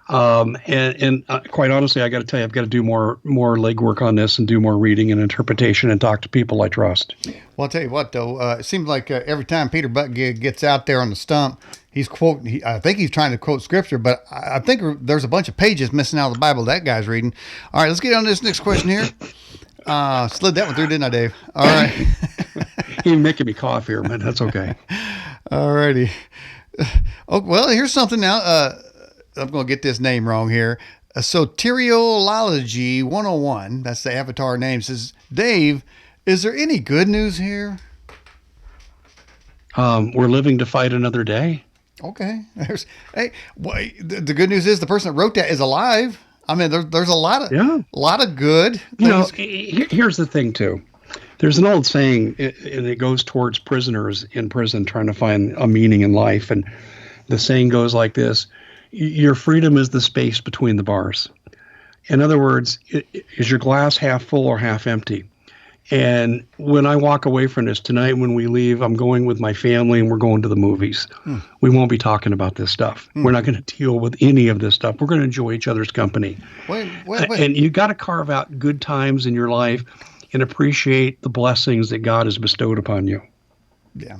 And quite honestly, I got to tell you, I've got to do more legwork on this and do more reading and interpretation and talk to people I trust. Well, I'll tell you what, though, it seems like every time Peter Buttigieg gets out there on the stump, he's quoting. I think he's trying to quote Scripture, but I think there's a bunch of pages missing out of the Bible that guy's reading. All right, let's get on to this next question here. Slid that one through, didn't I, Dave? All right. You're making me cough here, man. That's okay. All righty. Oh, well, here's something now. I'm going to get this name wrong here. Soteriology 101, that's the avatar name, says, Dave, is there any good news here? We're living to fight another day. Okay. The good news is the person that wrote that is alive. I mean, there's a lot of good things. Here's the thing, too. There's an old saying, and it goes towards prisoners in prison trying to find a meaning in life. And the saying goes like this: your freedom is the space between the bars. In other words, is your glass half full or half empty? And when I walk away from this tonight, when we leave, I'm going with my family and we're going to the movies. We won't be talking about this stuff. We're not going to deal with any of this stuff. We're going to enjoy each other's company. Wait. And you got to carve out good times in your life and appreciate the blessings that God has bestowed upon you. Yeah.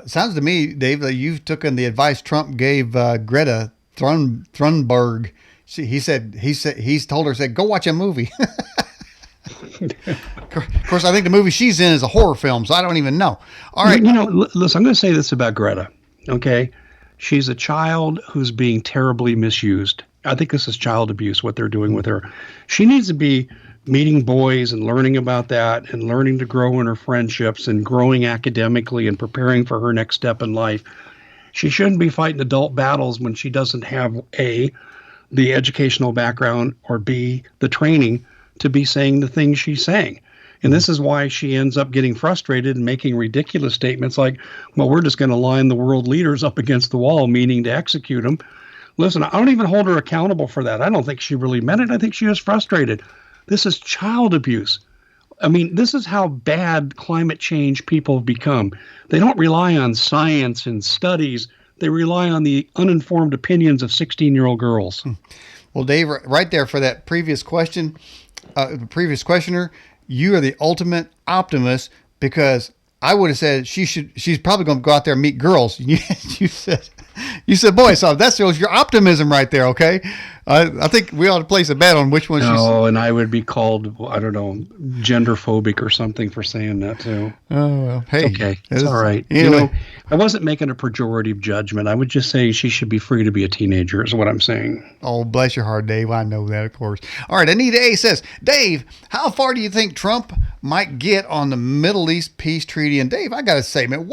Sounds to me, Dave, that you've taken the advice Trump gave Greta Thunberg. He's told her, said, go watch a movie. Of course, I think the movie she's in is a horror film, so I don't even know. All right. Listen, I'm going to say this about Greta, okay? She's a child who's being terribly misused. I think this is child abuse, what they're doing with her. She needs to be meeting boys and learning about that and learning to grow in her friendships and growing academically and preparing for her next step in life. She shouldn't be fighting adult battles when she doesn't have A, the educational background, or B, the training to be saying the things she's saying. And this is why she ends up getting frustrated and making ridiculous statements like, well, we're just going to line the world leaders up against the wall, meaning to execute them. Listen, I don't even hold her accountable for that. I don't think she really meant it. I think she was frustrated. This is child abuse. I mean, this is how bad climate change people have become. They don't rely on science and studies. They rely on the uninformed opinions of 16-year-old girls. Well, Dave, right there for that previous question, the previous questioner, you are the ultimate optimist, because I would have said she's probably going to go out there and meet girls. You said, boy, so that shows your optimism right there. Okay. I think we ought to place a bet on which one she's. Oh, and I would be called, I don't know, genderphobic or something for saying that too. Oh, well, hey. Okay. It's all right. Anyway. I wasn't making a pejorative judgment. I would just say she should be free to be a teenager is what I'm saying. Oh, bless your heart, Dave. I know that, of course. All right. Anita A says, Dave, how far do you think Trump might get on the Middle East peace treaty? And Dave, I got to say, man,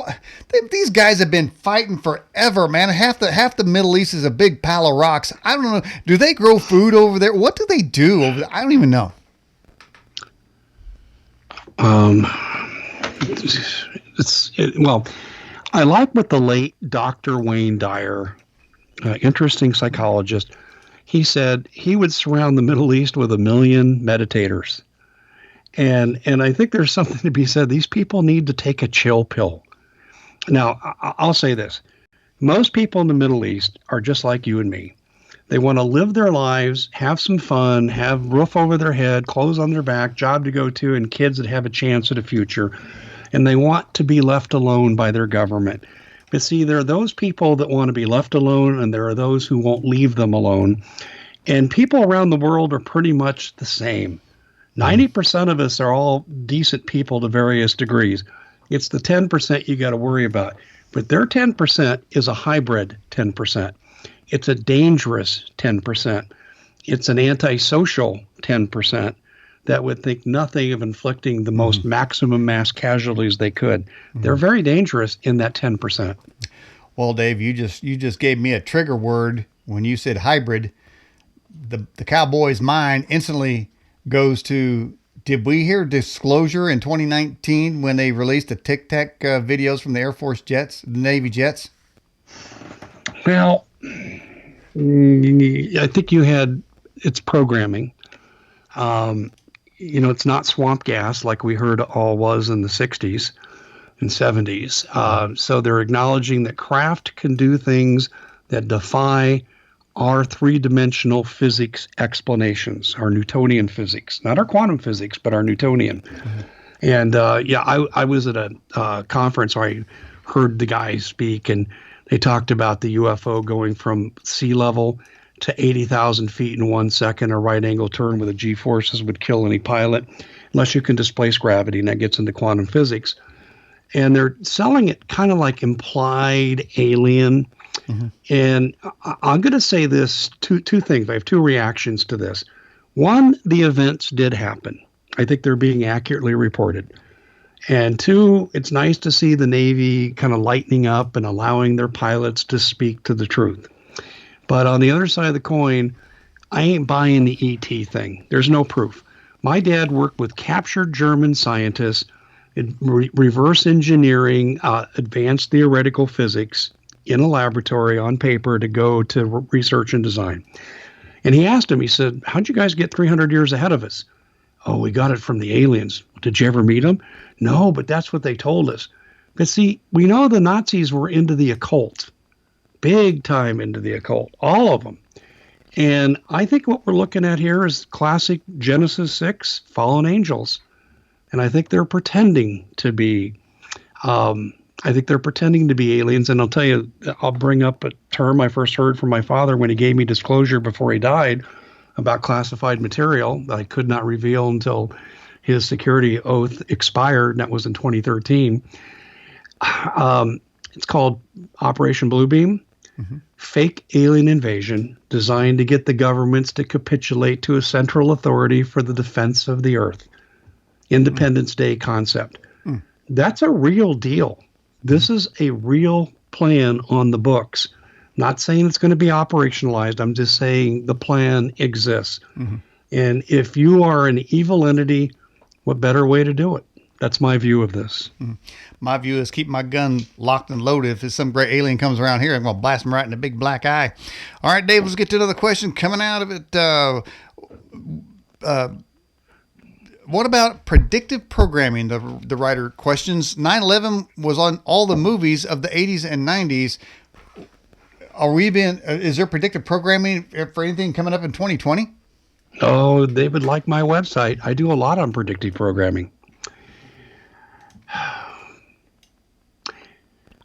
these guys have been fighting forever, man. Half the Middle East is a big pile of rocks. I don't know. Do they grow food over there? What do they do over there? I don't even know. Well, I like what the late Dr. Wayne Dyer, interesting psychologist, he said he would surround the Middle East with 1 million meditators. And I think there's something to be said. These people need to take a chill pill. Now, I'll say this. Most people in the Middle East are just like you and me. They want to live their lives, have some fun, have roof over their head, clothes on their back, job to go to, and kids that have a chance at a future. And they want to be left alone by their government. But see, there are those people that want to be left alone, and there are those who won't leave them alone. And people around the world are pretty much the same. 90% of us are all decent people to various degrees. It's the 10% you got to worry about. But their 10% is a hybrid 10%. It's a dangerous 10%. It's an antisocial 10% that would think nothing of inflicting the most maximum mass casualties they could. They're very dangerous in that 10%. Well, Dave, you just gave me a trigger word when you said hybrid. The cowboy's mind instantly goes to, did we hear disclosure in 2019 when they released the Tic Tac videos from the Air Force jets, the Navy jets? Well, I think it's programming. It's not swamp gas like we heard all was in the 60s and 70s. So they're acknowledging that craft can do things that defy our three-dimensional physics explanations, our Newtonian physics, not our quantum physics, but our Newtonian. Mm-hmm. And I was at a conference where I heard the guys speak, and they talked about the UFO going from sea level to 80,000 feet in 1 second. A right angle turn with the G-forces would kill any pilot unless you can displace gravity, and that gets into quantum physics. And they're selling it kind of like implied alien. Mm-hmm. And I'm going to say this, two things. I have two reactions to this. One, the events did happen. I think they're being accurately reported. And two, it's nice to see the Navy kind of lightening up and allowing their pilots to speak to the truth. But on the other side of the coin, I ain't buying the ET thing. There's no proof. My dad worked with captured German scientists in reverse engineering advanced theoretical physics in a laboratory on paper to go to research and design. And he asked him, he said, how'd you guys get 300 years ahead of us? Oh, we got it from the aliens. Did you ever meet them? No, but that's what they told us. But see, we know the Nazis were into the occult, big time into the occult, all of them. And I think what we're looking at here is classic Genesis 6, fallen angels. And I think they're pretending to be aliens. And I'll tell you, I'll bring up a term I first heard from my father when he gave me disclosure before he died about classified material that I could not reveal until his security oath expired, and that was in 2013. It's called Operation Bluebeam. Mm-hmm. Fake alien invasion designed to get the governments to capitulate to a central authority for the defense of the earth. Independence Day concept. That's a real deal. This is a real plan on the books. Not saying it's going to be operationalized. I'm just saying the plan exists. Mm-hmm. And if you are an evil entity, what better way to do it? That's my view of this. Mm-hmm. My view is keep my gun locked and loaded. If some great alien comes around here, I'm going to blast him right in the big black eye. All right, Dave, let's get to another question coming out of it. What about predictive programming? The writer questions. 9/11 was on all the movies of the 80s and 90s. Is there predictive programming for anything coming up in 2020? Oh, they would like my website. I do a lot on predictive programming.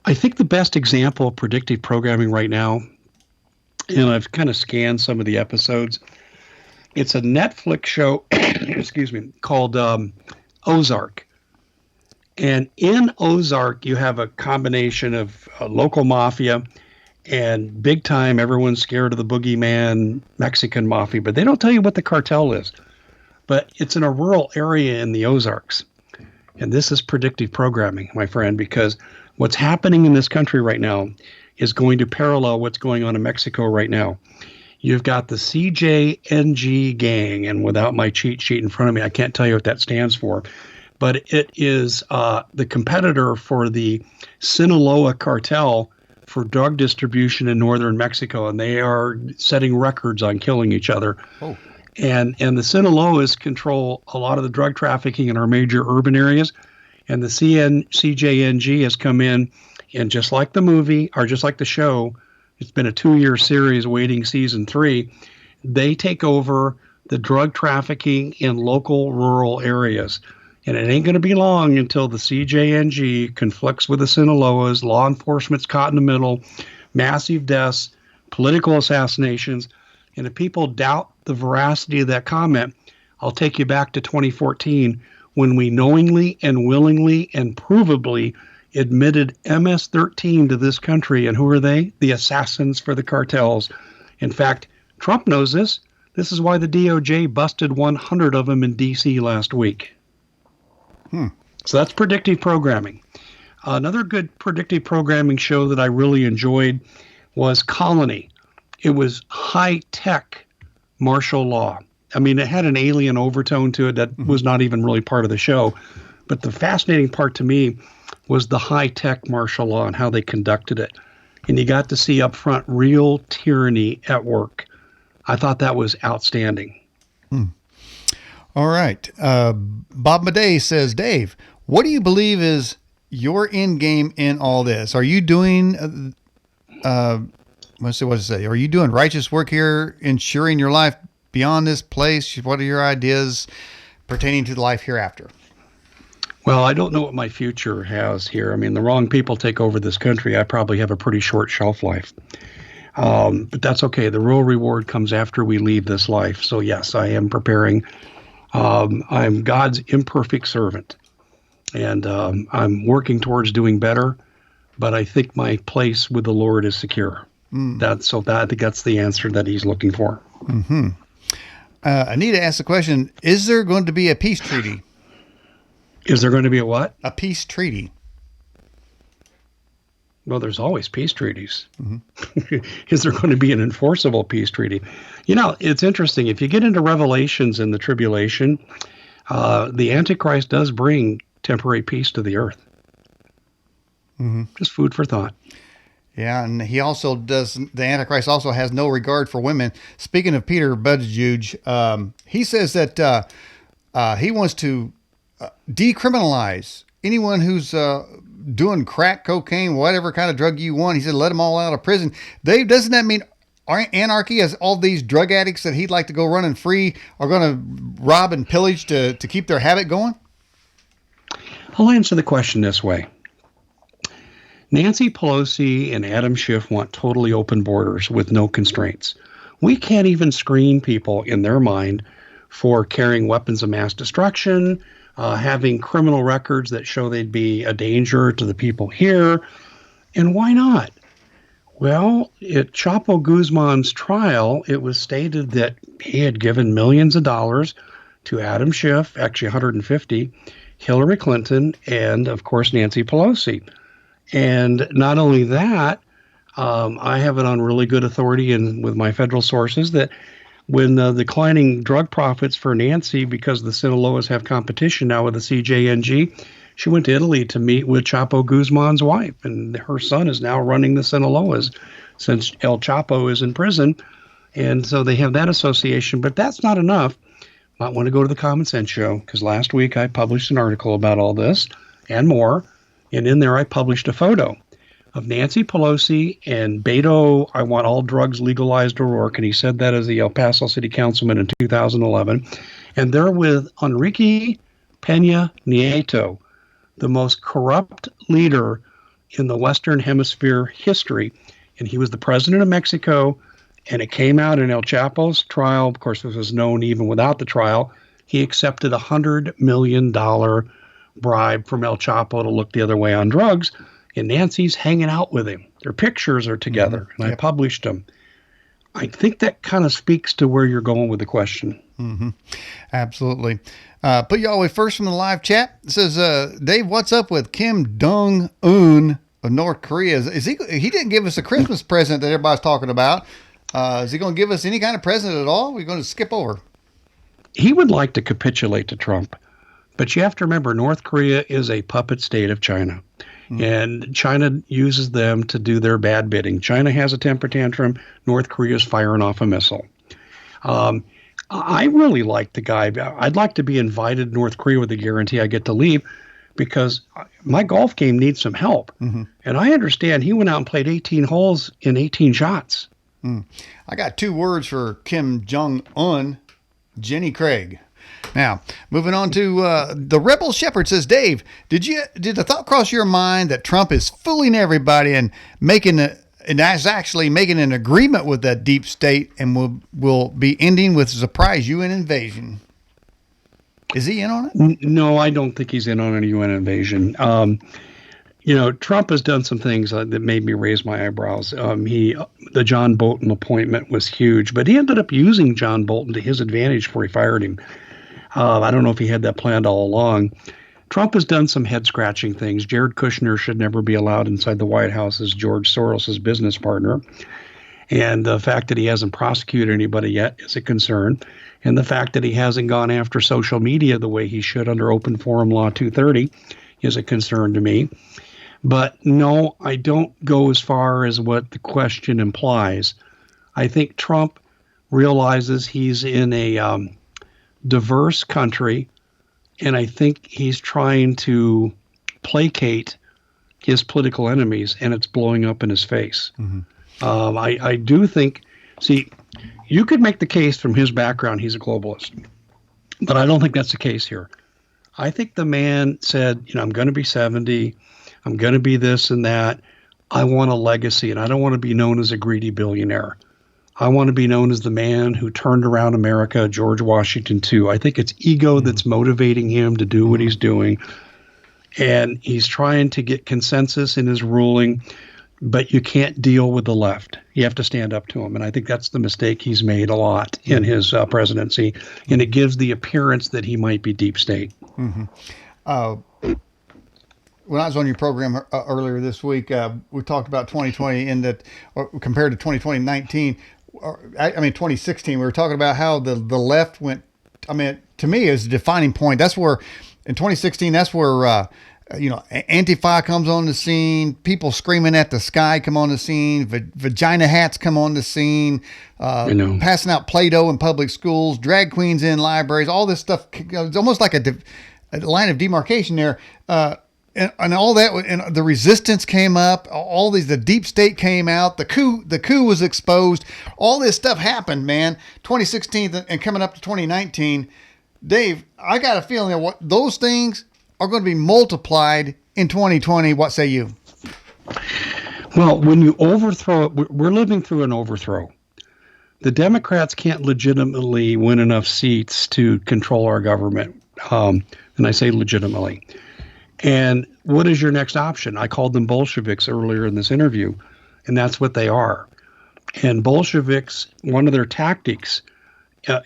I think the best example of predictive programming right now, and I've kind of scanned some of the episodes, it's a Netflix show, excuse me, called Ozark. And in Ozark, you have a combination of local mafia and big time, everyone's scared of the boogeyman Mexican mafia, but they don't tell you what the cartel is. But it's in a rural area in the Ozarks. And this is predictive programming, my friend, because what's happening in this country right now is going to parallel what's going on in Mexico right now. You've got the CJNG gang, and without my cheat sheet in front of me, I can't tell you what that stands for. But it is the competitor for the Sinaloa cartel for drug distribution in northern Mexico, and they are setting records on killing each other. Oh. And the Sinaloas control a lot of the drug trafficking in our major urban areas, and the CJNG has come in, and just like the movie, or just like the show, it's been a 2-year series waiting season 3, they take over the drug trafficking in local rural areas. And it ain't going to be long until the CJNG conflicts with the Sinaloas, law enforcement's caught in the middle, massive deaths, political assassinations. And if people doubt the veracity of that comment, I'll take you back to 2014 when we knowingly and willingly and provably admitted MS-13 to this country. And who are they? The assassins for the cartels. In fact, Trump knows this. This is why the DOJ busted 100 of them in D.C. last week. So that's predictive programming. Another good predictive programming show that I really enjoyed was Colony. It was high-tech martial law. I mean, it had an alien overtone to it that was not even really part of the show. But the fascinating part to me was the high-tech martial law and how they conducted it. And you got to see up front real tyranny at work. I thought that was outstanding. All right. Bob Madej says, Dave, what do you believe is your end game in all this? Are you doing, what does it say? Are you doing righteous work here, ensuring your life beyond this place? What are your ideas pertaining to the life hereafter? Well, I don't know what my future has here. I mean, the wrong people take over this country. I probably have a pretty short shelf life. But that's okay. The real reward comes after we leave this life. So yes, I am preparing. I'm God's imperfect servant, and I'm working towards doing better. But I think my place with the Lord is secure. I think that's the answer that He's looking for. Mm-hmm. I need to ask the question: is there going to be a peace treaty? Is there going to be a what? A peace treaty. Well, there's always peace treaties. Mm-hmm. Is there going to be an enforceable peace treaty? You know, it's interesting. If you get into Revelations in the tribulation, the Antichrist does bring temporary peace to the earth. Mm-hmm. Just food for thought. Yeah, and he also does. The Antichrist also has no regard for women. Speaking of Peter Buttigieg, he says that he wants to decriminalize anyone who's doing crack, cocaine, whatever kind of drug you want. He said, let them all out of prison. Dave, doesn't that mean anarchy, as all these drug addicts that he'd like to go running free are going to rob and pillage to keep their habit going? I'll answer the question this way. Nancy Pelosi and Adam Schiff want totally open borders with no constraints. We can't even screen people in their mind for carrying weapons of mass destruction, having criminal records that show they'd be a danger to the people here. And why not? Well, at Chapo Guzman's trial, it was stated that he had given millions of dollars to Adam Schiff, actually 150, Hillary Clinton, and of course, Nancy Pelosi. And not only that, I have it on really good authority and with my federal sources that when the declining drug profits for Nancy, because the Sinaloas have competition now with the CJNG, she went to Italy to meet with Chapo Guzman's wife, and her son is now running the Sinaloas since El Chapo is in prison. And so they have that association, but that's not enough. Might want to go to the Common Sense Show, because last week I published an article about all this and more, and in there I published a photo of Nancy Pelosi and Beto, I want all drugs legalized O'Rourke, and he said that as the El Paso City Councilman in 2011. And they're with Enrique Peña Nieto, the most corrupt leader in the Western Hemisphere history. And he was the president of Mexico, and it came out in El Chapo's trial. Of course, this was known even without the trial. He accepted a $100 million bribe from El Chapo to look the other way on drugs. And Nancy's hanging out with him. Their pictures are together, and I published them. I think that kind of speaks to where you're going with the question. Mm-hmm. Absolutely. Put you all the way first from the live chat. It says, Dave, what's up with Kim Jong-un of North Korea? Is he didn't give us a Christmas present that everybody's talking about. Is he going to give us any kind of present at all? We're going to skip over. He would like to capitulate to Trump. But you have to remember, North Korea is a puppet state of China. And China uses them to do their bad bidding. China has a temper tantrum. North Korea's firing off a missile. I really like the guy. I'd like to be invited to North Korea with the guarantee I get to leave, because my golf game needs some help. Mm-hmm. And I understand he went out and played 18 holes in 18 shots. I got two words for Kim Jong-un: Jenny Craig. Now, moving on to the Rebel Shepherd says, Dave, did the thought cross your mind that Trump is fooling everybody and is actually making an agreement with that deep state and will be ending with a surprise UN invasion? Is he in on it? No, I don't think he's in on any UN invasion. Trump has done some things that made me raise my eyebrows. The John Bolton appointment was huge, but he ended up using John Bolton to his advantage before he fired him. I don't know if he had that planned all along. Trump has done some head-scratching things. Jared Kushner should never be allowed inside the White House as George Soros' business partner. And the fact that he hasn't prosecuted anybody yet is a concern. And the fact that he hasn't gone after social media the way he should under Open Forum Law 230 is a concern to me. But no, I don't go as far as what the question implies. I think Trump realizes he's in a diverse country, and I think he's trying to placate his political enemies, and it's blowing up in his face. Mm-hmm. I do think, see, you could make the case from his background he's a globalist, but I don't think that's the case here. I think the man said, I'm going to be 70, I'm going to be this and that. I want a legacy, and I don't want to be known as a greedy billionaire. I want to be known as the man who turned around America, George Washington too. I think it's ego that's motivating him to do what he's doing. And he's trying to get consensus in his ruling, but you can't deal with the left. You have to stand up to him. And I think that's the mistake he's made a lot in his presidency. And it gives the appearance that he might be deep state. Mm-hmm. When I was on your program earlier this week, we talked about 2020 and that compared to 2019, 2016, we were talking about how the left went. I mean, to me, it was a defining point. That's where, in 2016, that's where, Antifa comes on the scene. People screaming at the sky come on the scene. Vagina hats come on the scene. Passing out Play-Doh in public schools. Drag queens in libraries. All this stuff. It's almost like a line of demarcation there. And all that, and the resistance came up. All these, the deep state came out. The coup was exposed. All this stuff happened, man. 2016 and coming up to 2019, Dave, I got a feeling that those things are going to be multiplied in 2020. What say you? Well, when you overthrow it, we're living through an overthrow. The Democrats can't legitimately win enough seats to control our government, and I say legitimately. And what is your next option? I called them Bolsheviks earlier in this interview, and that's what they are. And Bolsheviks, one of their tactics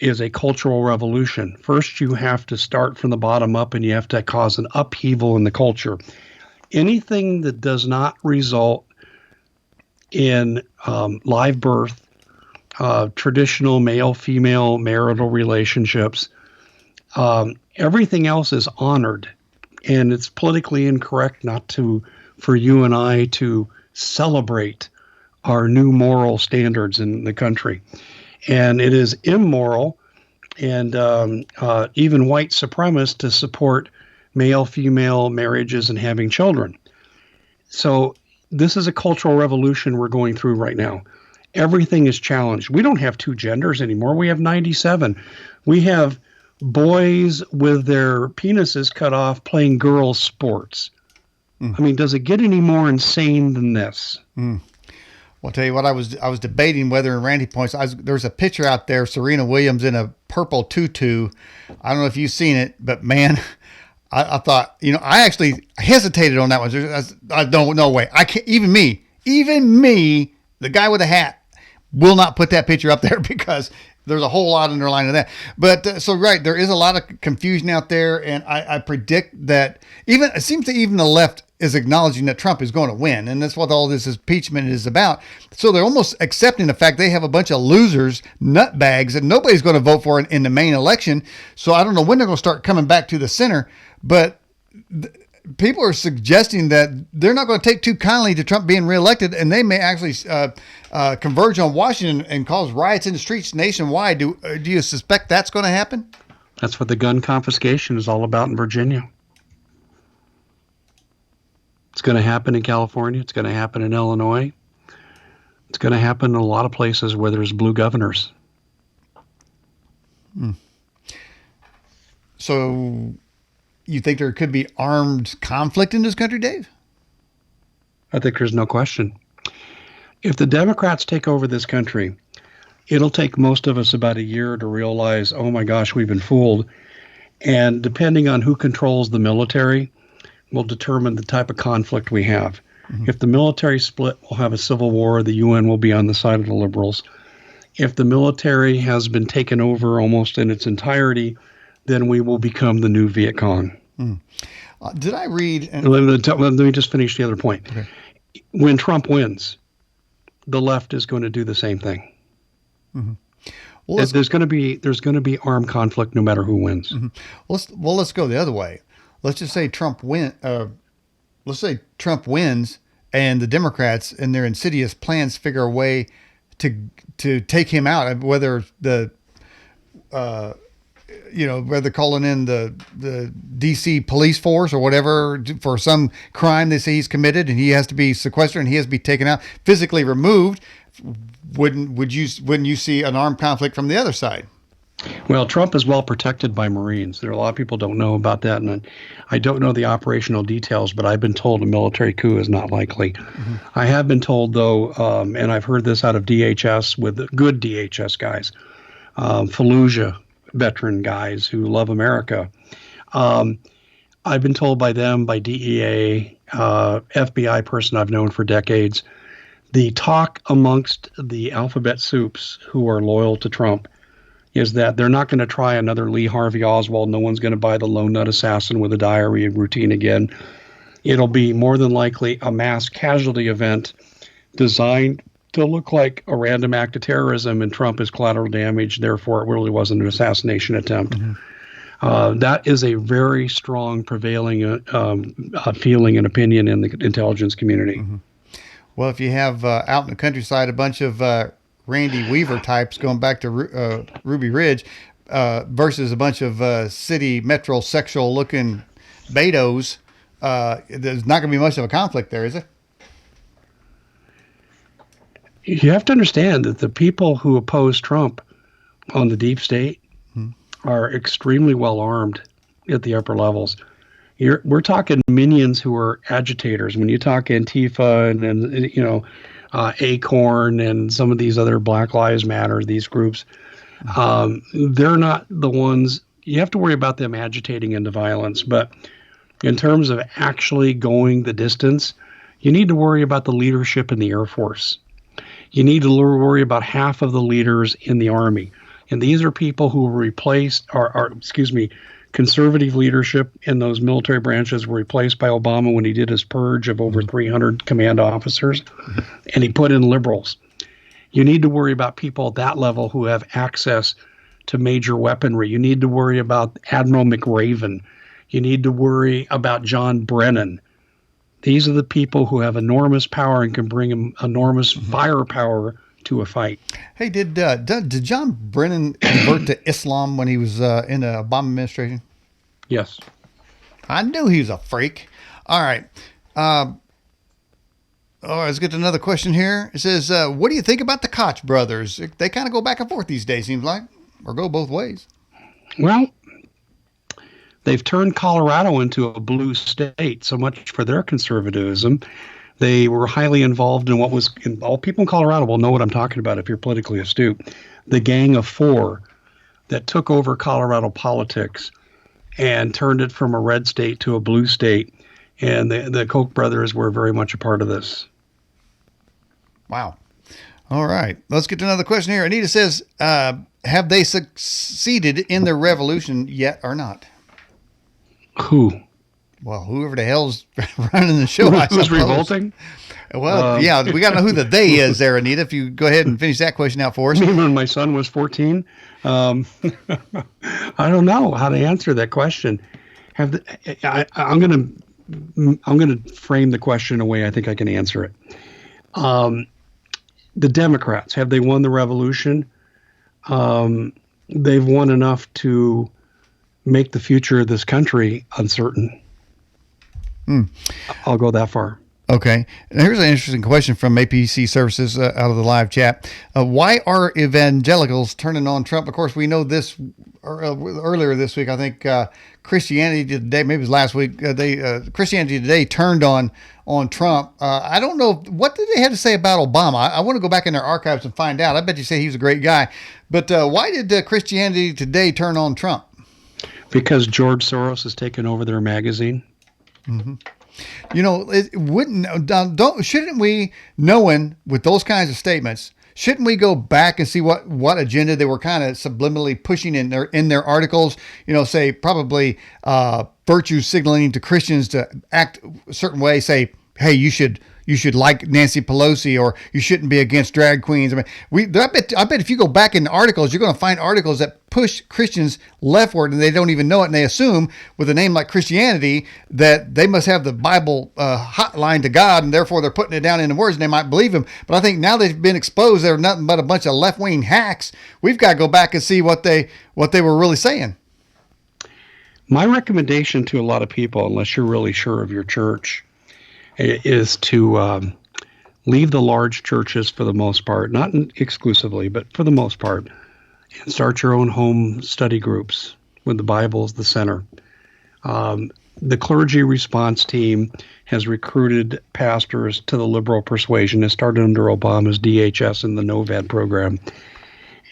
is a cultural revolution. First, you have to start from the bottom up, and you have to cause an upheaval in the culture. Anything that does not result in live birth, traditional male-female marital relationships, everything else is honored. And it's politically incorrect for you and I to celebrate our new moral standards in the country. And it is immoral and even white supremacist to support male-female marriages and having children. So this is a cultural revolution we're going through right now. Everything is challenged. We don't have two genders anymore. We have 97. We have boys with their penises cut off playing girls' sports. I mean, does it get any more insane than this? Well, I'll tell you what, I was debating whether in Randy Points, there's a picture out there, Serena Williams in a purple tutu. I don't know if you've seen it, but man, I thought, I actually hesitated on that one. No way. I can't, even me, the guy with a hat, will not put that picture up there because there's a whole lot underlying that. But right, there is a lot of confusion out there. And I predict that it seems that even the left is acknowledging that Trump is going to win. And that's what all this impeachment is about. So they're almost accepting the fact they have a bunch of losers, nutbags, and nobody's going to vote for it in the main election. So I don't know when they're going to start coming back to the center. But people are suggesting that they're not going to take too kindly to Trump being reelected, and they may actually converge on Washington and cause riots in the streets nationwide. Do you suspect that's going to happen? That's what the gun confiscation is all about in Virginia. It's going to happen in California. It's going to happen in Illinois. It's going to happen in a lot of places where there's blue governors. So you think there could be armed conflict in this country, Dave? I think there's no question. If the Democrats take over this country, it'll take most of us about a year to realize, oh my gosh, we've been fooled. And depending on who controls the military will determine the type of conflict we have. Mm-hmm. If the military split, we'll have a civil war. The UN will be on the side of the liberals. If the military has been taken over almost in its entirety, then we will become the new Viet Cong. Did I read? Let me just finish the other point. Okay. When Trump wins, the left is going to do the same thing. Mm-hmm. Well, there's going to be armed conflict no matter who wins. Mm-hmm. Let's go the other way. Let's just say Trump wins, and the Democrats and their insidious plans figure a way to take him out. Whether whether calling in the DC police force or whatever for some crime they say he's committed, and he has to be sequestered and he has to be taken out, physically removed. Wouldn't you see an armed conflict from the other side? Well, Trump is well protected by Marines. There are a lot of people don't know about that, and I don't know the operational details, but I've been told a military coup is not likely. Mm-hmm. I have been told, though, and I've heard this out of DHS with good DHS guys, Fallujah veteran guys who love America. I've been told by them, by DEA, FBI person I've known for decades, the talk amongst the alphabet soups who are loyal to Trump is that they're not going to try another Lee Harvey Oswald. No one's going to buy the lone nut assassin with a diarrhea routine again. It'll be more than likely a mass casualty event designed to look like a random act of terrorism, and Trump is collateral damage. Therefore, it really wasn't an assassination attempt. Mm-hmm. That is a very strong prevailing feeling and opinion in the intelligence community. Mm-hmm. Well, if you have out in the countryside a bunch of Randy Weaver types going back to Ruby Ridge versus a bunch of city metrosexual looking Betos, there's not going to be much of a conflict there, is it? You have to understand that the people who oppose Trump on the deep state are extremely well armed at the upper levels. We're talking minions who are agitators. When you talk Antifa and Acorn and some of these other Black Lives Matter, these groups, they're not the ones. You have to worry about them agitating into violence. But in terms of actually going the distance, you need to worry about the leadership in the Air Force. You need to worry about half of the leaders in the Army. And these are people who were replaced, conservative leadership in those military branches were replaced by Obama when he did his purge of over 300 command officers, and he put in liberals. You need to worry about people at that level who have access to major weaponry. You need to worry about Admiral McRaven. You need to worry about John Brennan. These are the people who have enormous power and can bring enormous firepower to a fight. Hey, did John Brennan convert to Islam when he was in the Obama administration? Yes. I knew he was a freak. All right. Let's get to another question here. It says, what do you think about the Koch brothers? They kind of go back and forth these days, seems like, or go both ways. Well, they've turned Colorado into a blue state, so much for their conservatism. They were highly involved in all people in Colorado will know what I'm talking about if you're politically astute. The Gang of Four that took over Colorado politics and turned it from a red state to a blue state. And the Koch brothers were very much a part of this. Wow. All right. Let's get to another question here. Anita says, have they succeeded in their revolution yet or not? Who? Well, whoever the hell's running the show. Who's revolting? Well, yeah, we got to know who the they is there, Anita. If you go ahead and finish that question out for us. When my son was 14, I don't know how to answer that question. I'm going to frame the question in a way I think I can answer it. The Democrats, have they won the revolution? They've won enough to make the future of this country uncertain. I'll go that far. Okay. And here's an interesting question from APC Services out of the live chat. Why are evangelicals turning on Trump? Of course, we know this earlier this week. I think Christianity Today, maybe it was last week, Christianity Today turned on Trump. I don't know. What did they have to say about Obama? I want to go back in their archives and find out. I bet you say he was a great guy. But why did Christianity Today turn on Trump? Because George Soros has taken over their magazine. Mm-hmm. You know, shouldn't we, knowing with those kinds of statements, shouldn't we go back and see what agenda they were kind of subliminally pushing in their articles? You know, say probably virtue signaling to Christians to act a certain way, say, hey, you should like Nancy Pelosi, or you shouldn't be against drag queens. I mean, I bet if you go back in articles, you're going to find articles that push Christians leftward, and they don't even know it, and they assume with a name like Christianity that they must have the Bible hotline to God, and therefore they're putting it down in the words, and they might believe him. But I think now they've been exposed, they're nothing but a bunch of left-wing hacks. We've got to go back and see what they were really saying. My recommendation to a lot of people, unless you're really sure of your church, is to leave the large churches for the most part, not exclusively, but for the most part, and start your own home study groups with the Bible as the center. The clergy response team has recruited pastors to the liberal persuasion. It started under Obama's DHS and the NOVAD program.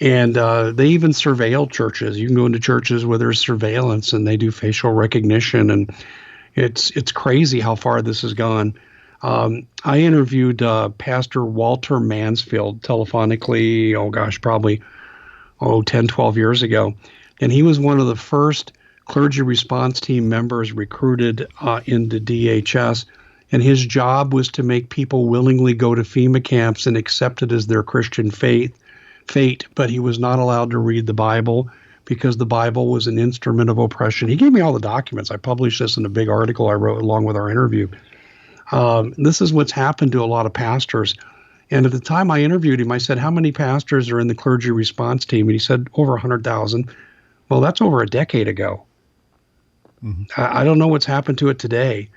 And they even surveil churches. You can go into churches where there's surveillance and they do facial recognition, and it's crazy how far this has gone. I interviewed Pastor Walter Mansfield telephonically, probably 10, 12 years ago. And he was one of the first clergy response team members recruited into DHS. And his job was to make people willingly go to FEMA camps and accept it as their Christian fate. But he was not allowed to read the Bible, because the Bible was an instrument of oppression. He gave me all the documents. I published this in a big article I wrote along with our interview. This is what's happened to a lot of pastors. And at the time I interviewed him, I said, how many pastors are in the clergy response team? And he said, over 100,000. Well, that's over a decade ago. Mm-hmm. I don't know what's happened to it today,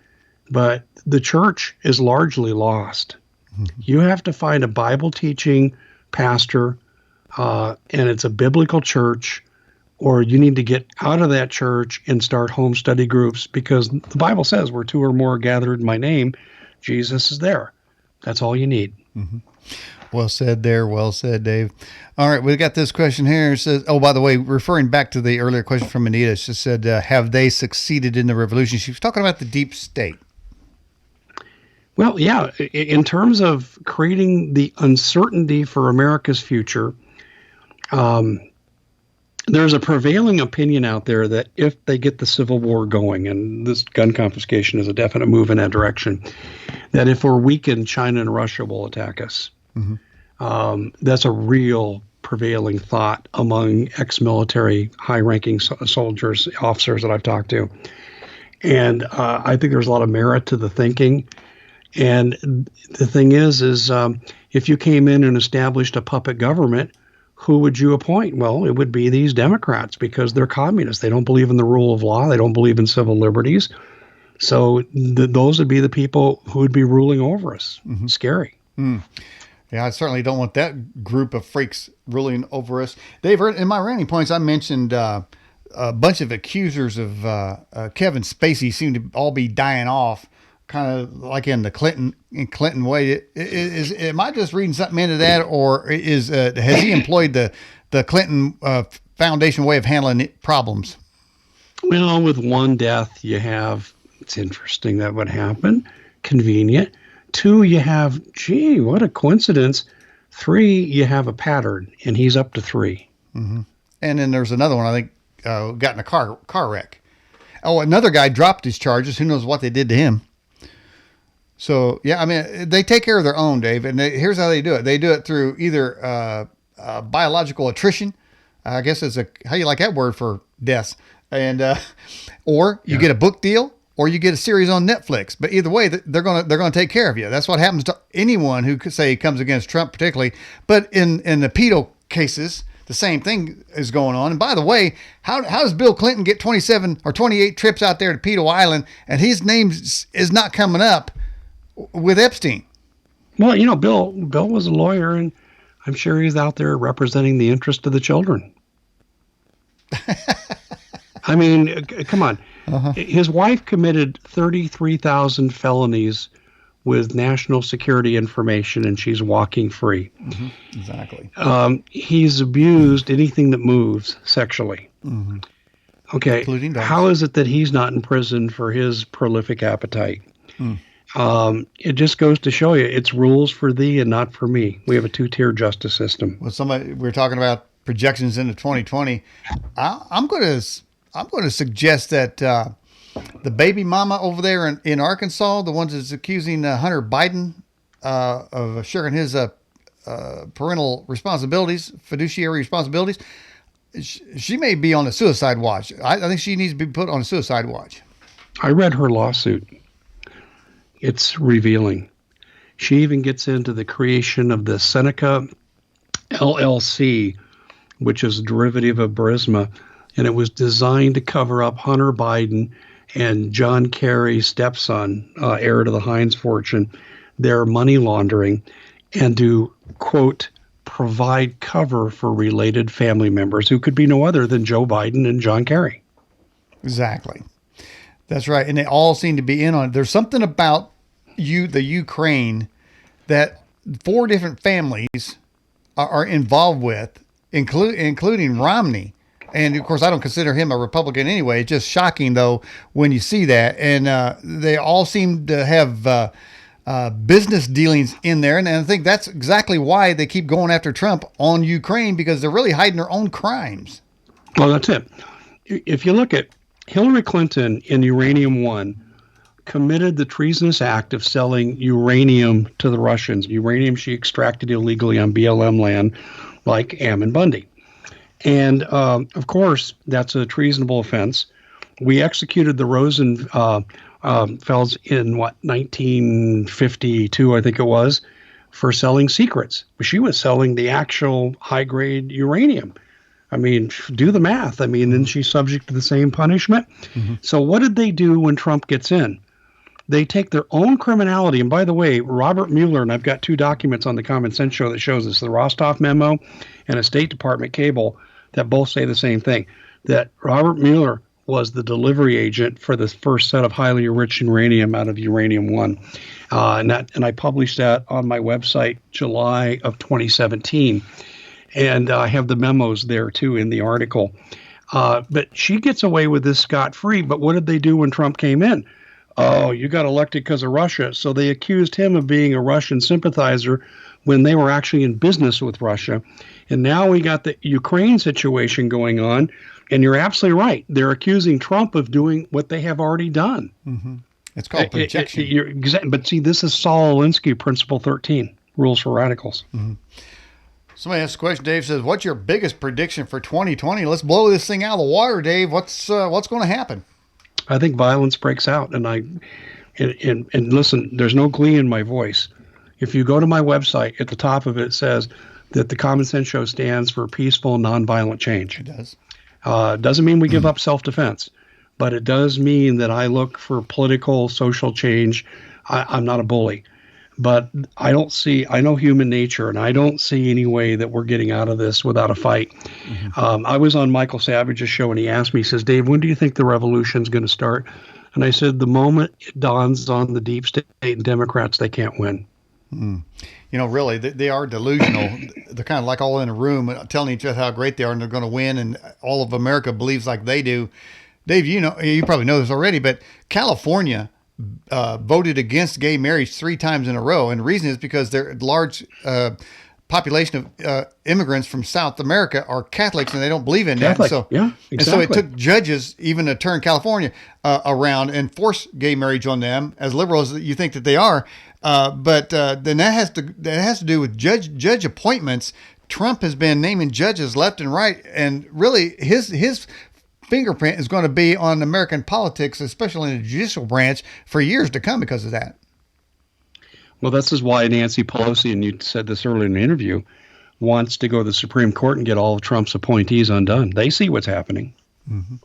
but the church is largely lost. Mm-hmm. You have to find a Bible teaching pastor, and it's a biblical church, or you need to get out of that church and start home study groups, because the Bible says where two or more are gathered in my name, Jesus is there. That's all you need. Mm-hmm. Well said there. Well said, Dave. All right. We got this question here. It says, oh, by the way, referring back to the earlier question from Anita, she said, have they succeeded in the revolution? She was talking about the deep state. Well, yeah, in terms of creating the uncertainty for America's future, there's a prevailing opinion out there that if they get the Civil War going, and this gun confiscation is a definite move in that direction, that if we're weakened, China and Russia will attack us. Mm-hmm. That's a real prevailing thought among ex-military, high-ranking soldiers, officers that I've talked to. And I think there's a lot of merit to the thinking. And the thing is if you came in and established a puppet government, who would you appoint? Well, it would be these Democrats, because they're communists. They don't believe in the rule of law. They don't believe in civil liberties. So those would be the people who would be ruling over us. Mm-hmm. Scary. Mm. Yeah, I certainly don't want that group of freaks ruling over us. Dave, in my ranting points, I mentioned a bunch of accusers of Kevin Spacey seem to all be dying off, kind of like in the Clinton way. Am I just reading something into that, or has he employed the Clinton Foundation way of handling problems? Well, with one death, you have, it's interesting that would happen, convenient. 2, you have, gee, what a coincidence. 3, you have a pattern, and he's up to 3. Mm-hmm. And then there's another one, I think, got in a car wreck. Oh, another guy dropped his charges. Who knows what they did to him? So, yeah, I mean, they take care of their own, Dave. And here's how they do it. They do it through either biological attrition. I guess it's how you like that word for deaths. And or you get a book deal, or you get a series on Netflix. But either way, they're gonna take care of you. That's what happens to anyone who could say comes against Trump, particularly. But in the pedo cases, the same thing is going on. And by the way, how does Bill Clinton get 27 or 28 trips out there to Pedo Island, and his name is not coming up with Epstein? Well, you know, Bill was a lawyer, and I'm sure he's out there representing the interest of the children. I mean, come on. Uh-huh. His wife committed 33,000 felonies with national security information, and she's walking free. Mm-hmm. Exactly. He's abused anything that moves sexually. Mm-hmm. Okay. Including dogs. How is it that he's not in prison for his prolific appetite? Mm. It just goes to show you it's rules for thee and not for me. We have a 2-tier justice system. Well, we're talking about projections into 2020. I'm going to suggest that the baby mama over there in Arkansas, the ones that's accusing Hunter Biden of sharing his parental responsibilities, fiduciary responsibilities, she may be on a suicide watch. I think she needs to be put on a suicide watch. I read her lawsuit. It's revealing. She even gets into the creation of the Seneca LLC, which is a derivative of Burisma, and it was designed to cover up Hunter Biden and John Kerry's stepson, heir to the Heinz fortune, their money laundering, and to, quote, provide cover for related family members who could be no other than Joe Biden and John Kerry. Exactly. That's right. And they all seem to be in on it. There's something about the Ukraine that 4 different families are involved with, including Romney. And of course, I don't consider him a Republican anyway. It's just shocking, though, when you see that. And they all seem to have business dealings in there. And I think that's exactly why they keep going after Trump on Ukraine, because they're really hiding their own crimes. Well, that's it. If you look at Hillary Clinton in Uranium One, committed the treasonous act of selling uranium to the Russians, uranium she extracted illegally on BLM land, like Ammon Bundy. And, of course, that's a treasonable offense. We executed the Rosenfels in, 1952, I think it was, for selling secrets. She was selling the actual high-grade uranium. I mean, do the math. I mean, isn't she subject to the same punishment? Mm-hmm. So what did they do when Trump gets in? They take their own criminality. And by the way, Robert Mueller, and I've got 2 documents on the Common Sense Show that shows this, the Rostov memo and a State Department cable that both say the same thing, that Robert Mueller was the delivery agent for the first set of highly enriched uranium out of Uranium One. And I published that on my website, July of 2017. And I have the memos there, too, in the article. But she gets away with this scot-free. But what did they do when Trump came in? Oh, you got elected because of Russia. So they accused him of being a Russian sympathizer when they were actually in business with Russia. And now we got the Ukraine situation going on. And you're absolutely right. They're accusing Trump of doing what they have already done. Mm-hmm. It's called projection. But see, this is Saul Alinsky, Principle 13, Rules for Radicals. Mm-hmm. Somebody asked a question. Dave says, what's your biggest prediction for 2020? Let's blow this thing out of the water, Dave. What's going to happen? I think violence breaks out. And listen, there's no glee in my voice. If you go to my website, at the top of it says that the Common Sense Show stands for peaceful, nonviolent change. It does. Doesn't mean we give up self-defense, but it does mean that I look for political, social change. I'm not a bully, but I know human nature, and I don't see any way that we're getting out of this without a fight. Mm-hmm. I was on Michael Savage's show, and he asked me, he says, Dave, when do you think the revolution's going to start? And I said, the moment it dawns on the deep state and Democrats, they can't win. Mm. You know, really, they are delusional. They're kind of like all in a room telling each other how great they are and they're going to win, and all of America believes like they do. Dave, you probably know this already, but California voted against gay marriage 3 times in a row, and the reason is because their large population of immigrants from South America are Catholics, and they don't believe in Catholic, that. So, yeah, exactly. And so it took judges even to turn California around and force gay marriage on them, as liberal as you think that they are. But then that has to do with judge appointments. Trump has been naming judges left and right, and really his fingerprint is going to be on American politics, especially in the judicial branch, for years to come because of that. Well, this is why Nancy Pelosi, and you said this earlier in the interview, wants to go to the Supreme Court and get all of Trump's appointees undone. They see what's happening. Mm-hmm.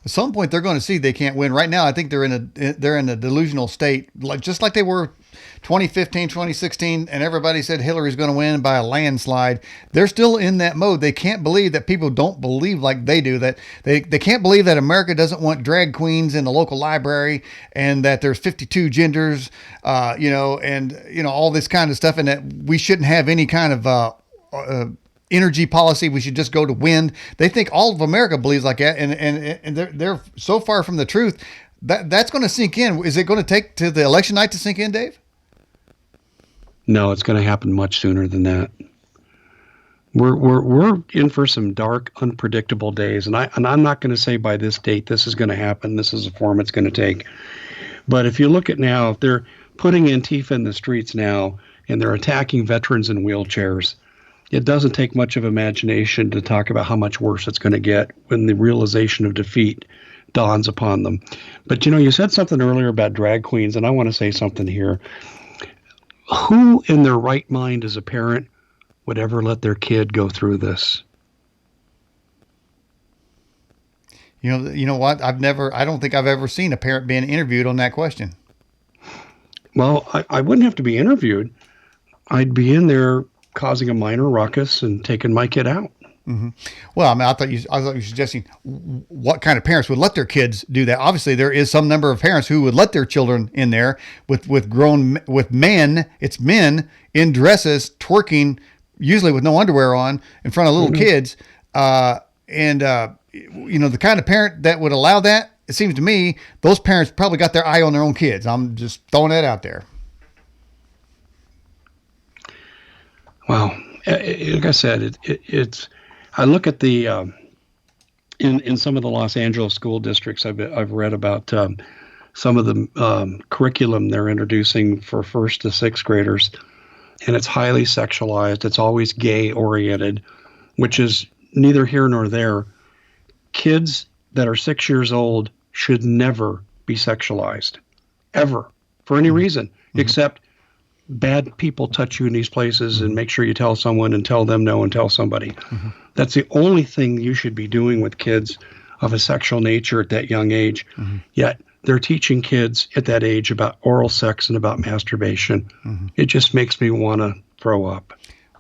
At some point, they're going to see they can't win. Right now, I think they're in a delusional state, just like they were 2015, 2016, and everybody said Hillary's going to win by a landslide. They're still in that mode. They can't believe that people don't believe like they do. That they can't believe that America doesn't want drag queens in the local library, and that there's 52 genders, and all this kind of stuff, and that we shouldn't have any kind of energy policy. We should just go to wind. They think all of America believes like that, and they're so far from the truth. That's going to sink in. Is it going to take to the election night to sink in, Dave? No, it's going to happen much sooner than that. We're in for some dark, unpredictable days, and I'm not going to say by this date this is going to happen. This is the form it's going to take. But if you look at now, if they're putting Antifa in the streets now, and they're attacking veterans in wheelchairs, it doesn't take much of imagination to talk about how much worse it's going to get when the realization of defeat dawns upon them. But you said something earlier about drag queens, and I want to say something here. Who in their right mind as a parent would ever let their kid go through this? You know what? I don't think I've ever seen a parent being interviewed on that question. Well, I wouldn't have to be interviewed. I'd be in there causing a minor ruckus and taking my kid out. Mm-hmm. Well, I mean, I thought you were suggesting what kind of parents would let their kids do that. Obviously, there is some number of parents who would let their children in there with men. It's men in dresses twerking, usually with no underwear on, in front of little kids. The kind of parent that would allow that, it seems to me, those parents probably got their eye on their own kids. I'm just throwing that out there. Wow. Like I said, it's. I look at the in some of the Los Angeles school districts. I've read about some of the curriculum they're introducing for 1st to 6th graders, and it's highly sexualized. It's always gay oriented, which is neither here nor there. Kids that are 6 years old should never be sexualized, ever, for any reason, except bad people touch you in these places and make sure you tell someone and tell them no and tell somebody. That's the only thing you should be doing with kids of a sexual nature at that young age. Yet they're teaching kids at that age about oral sex and about masturbation. It just makes me want to throw up.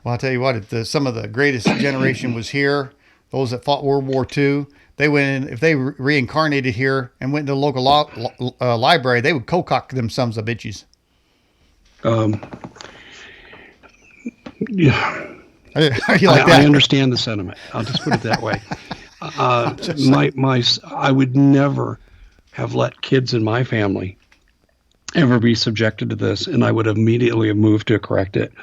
Well, I'll tell you what, if some of the greatest generation was here, those that fought World War II, they went in, if they reincarnated here and went to the local library, they would Koch them sons of bitches. Yeah. You like that? I understand the sentiment. I'll just put it that way. I would never have let kids in my family ever be subjected to this, and I would immediately have moved to correct it.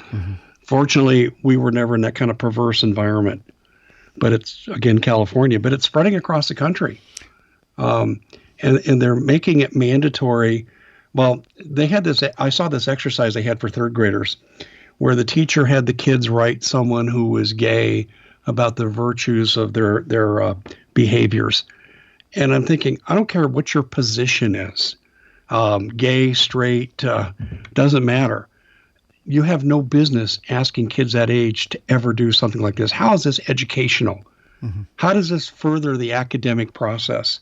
Fortunately, we were never in that kind of perverse environment. But it's, again, California, but it's spreading across the country. And they're making it mandatory. Well, they had this, I saw this exercise they had for 3rd graders where the teacher had the kids write someone who was gay about the virtues of their behaviors. And I'm thinking, I don't care what your position is, gay, straight, doesn't matter. You have no business asking kids that age to ever do something like this. How is this educational? How does this further the academic process?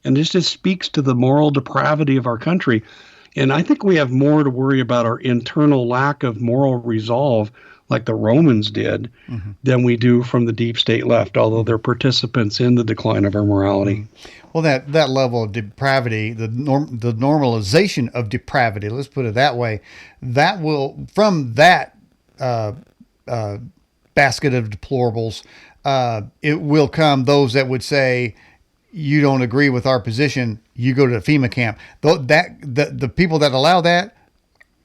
And this just speaks to the moral depravity of our country. And I think we have more to worry about our internal lack of moral resolve, like the Romans did, than we do from the deep state left, although they're participants in the decline of our morality. Well, that level of depravity, the normalization of depravity, let's put it that way, that will, from that basket of deplorables, it will come those that would say, you don't agree with our position, you go to the FEMA camp. The people that allow that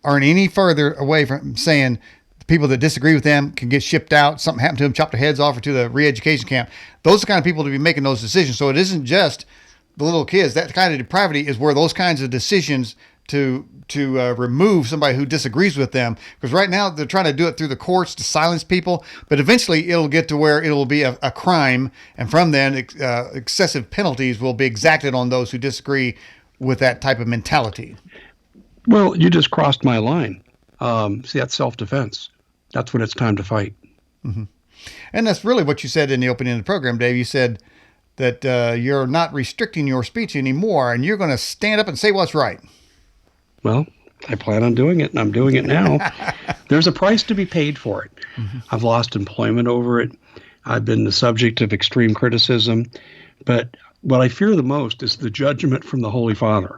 aren't any further away from saying the people that disagree with them can get shipped out, something happened to them, chop their heads off, or to the re-education camp. Those are the kind of people to be making those decisions. So it isn't just the little kids. That kind of depravity is where those kinds of decisions to remove somebody who disagrees with them, because right now they're trying to do it through the courts to silence people, but eventually it'll get to where it'll be a crime, and from then excessive penalties will be exacted on those who disagree with that type of mentality. Well, you just crossed my line. See, that's self-defense. That's when it's time to fight. And that's really what you said in the opening of the program, Dave. You said that you're not restricting your speech anymore, and you're going to stand up and say what's right. Well, I plan on doing it, and I'm doing it now. There's a price to be paid for it. I've lost employment over it. I've been the subject of extreme criticism. But what I fear the most is the judgment from the Holy Father.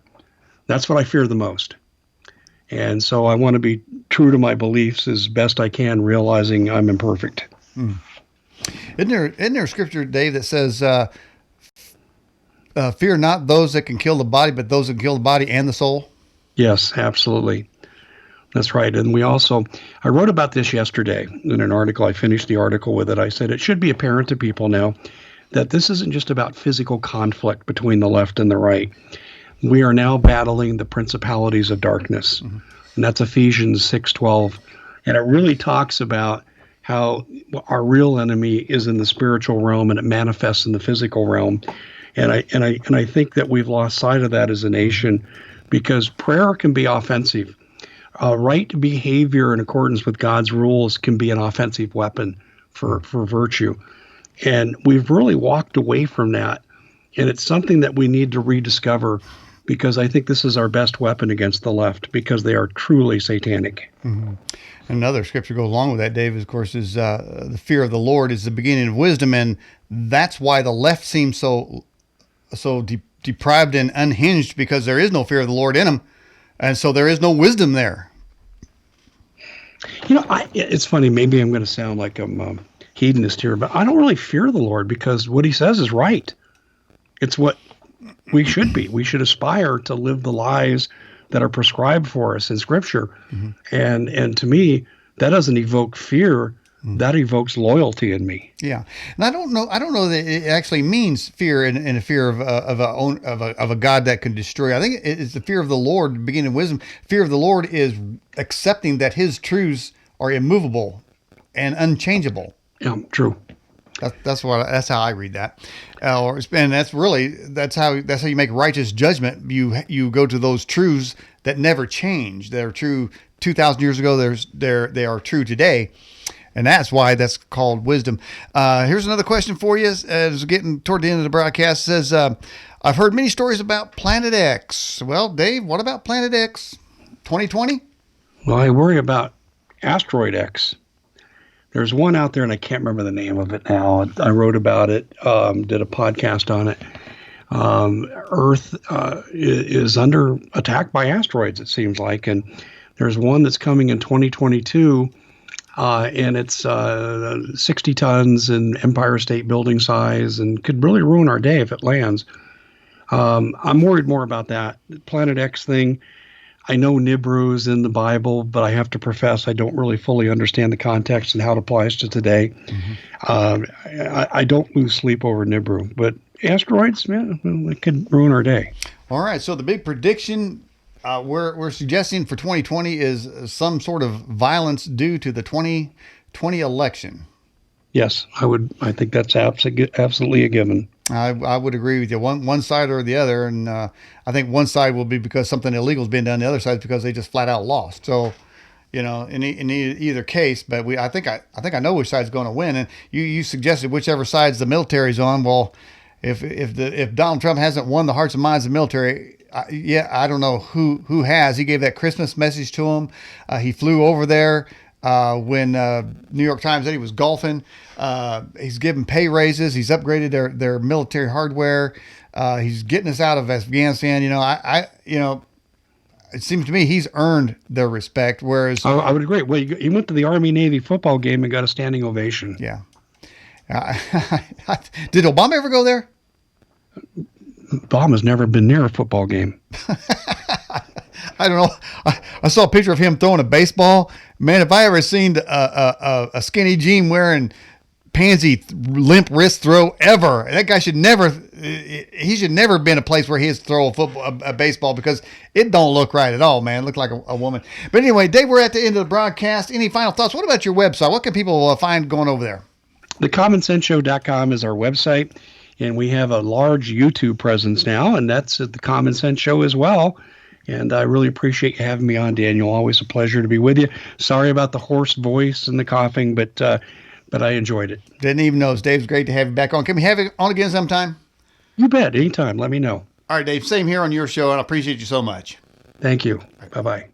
That's what I fear the most. And so I want to be true to my beliefs as best I can, realizing I'm imperfect. Isn't there a scripture, Dave, that says, fear not those that can kill the body, but those that can kill the body and the soul? Yes, absolutely. That's right. And I wrote about this yesterday in an article. I finished the article with it. I said it should be apparent to people now that this isn't just about physical conflict between the left and the right. We are now battling the principalities of darkness. Mm-hmm. And that's Ephesians 6:12. And it really talks about how our real enemy is in the spiritual realm and it manifests in the physical realm. And I think that we've lost sight of that as a nation, because prayer can be offensive. Right behavior in accordance with God's rules can be an offensive weapon for virtue. And we've really walked away from that. And it's something that we need to rediscover, because I think this is our best weapon against the left, because they are truly satanic. Mm-hmm. Another scripture goes along with that, Dave, of course, is the fear of the Lord is the beginning of wisdom. And that's why the left seems so deprived and unhinged, because there is no fear of the Lord in them. And so there is no wisdom there. It's funny. Maybe I'm going to sound like I'm a hedonist here, but I don't really fear the Lord, because what he says is right. It's what we should be. We should aspire to live the lives that are prescribed for us in Scripture. Mm-hmm. And to me, that doesn't evoke fear. Mm-hmm. That evokes loyalty in me. Yeah, and I don't know that it actually means fear and a fear of a God that can destroy. I think it's the fear of the Lord, beginning of wisdom. Fear of the Lord is accepting that His truths are immovable and unchangeable. Yeah, true. That's how I read that, and that's how you make righteous judgment. You go to those truths that never change. They're true 2,000 years ago. They are true today, and that's why that's called wisdom. Here's another question for you. As we're getting toward the end of the broadcast, it says, I've heard many stories about Planet X. Well, Dave, what about Planet X 2020? Well, I worry about Asteroid X. There's one out there, and I can't remember the name of it now. I wrote about it, did a podcast on it. Earth is under attack by asteroids, it seems like. And there's one that's coming in 2022, and it's 60 tons in Empire State Building size, and could really ruin our day if it lands. I'm worried more about that Planet X thing. I know Nibiru is in the Bible, but I have to profess I don't really fully understand the context and how it applies to today. Mm-hmm. I don't lose sleep over Nibiru, but asteroids, man, it could ruin our day. All right, so the big prediction we're suggesting for 2020 is some sort of violence due to the 2020 election. Yes, I think that's absolutely a given. I would agree with you. One side or the other, and I think one side will be because something illegal is being done. The other side is because they just flat out lost. So, in either case, but I think I know which side's going to win. And you suggested whichever side's the military's on. Well, if Donald Trump hasn't won the hearts and minds of the military, I don't know who has. He gave that Christmas message to him. He flew over there when New York Times said he was golfing. He's given pay raises. He's upgraded their military hardware. He's getting us out of Afghanistan. It seems to me he's earned their respect. Whereas I would agree. Well, he went to the Army-Navy football game and got a standing ovation. Yeah. Did Obama ever go there? Obama's never been near a football game. I don't know. I saw a picture of him throwing a baseball. Man, if I ever seen a skinny jean wearing pansy limp wrist throw ever, that guy should never been a place where he has to throw a baseball, because it don't look right at all, man. It looked like a woman. But anyway, Dave, we're at the end of the broadcast. Any final thoughts? What about your website? What can people find going over there? TheCommonSenseShow.com is our website, and we have a large YouTube presence now, and that's at The Common Sense Show as well. And I really appreciate you having me on, Daniel. Always a pleasure to be with you. Sorry about the hoarse voice and the coughing, but I enjoyed it. Didn't even know. Dave's great to have you back on. Can we have you on again sometime? You bet. Anytime. Let me know. All right, Dave. Same here on your show, and I appreciate you so much. Thank you. Bye-bye.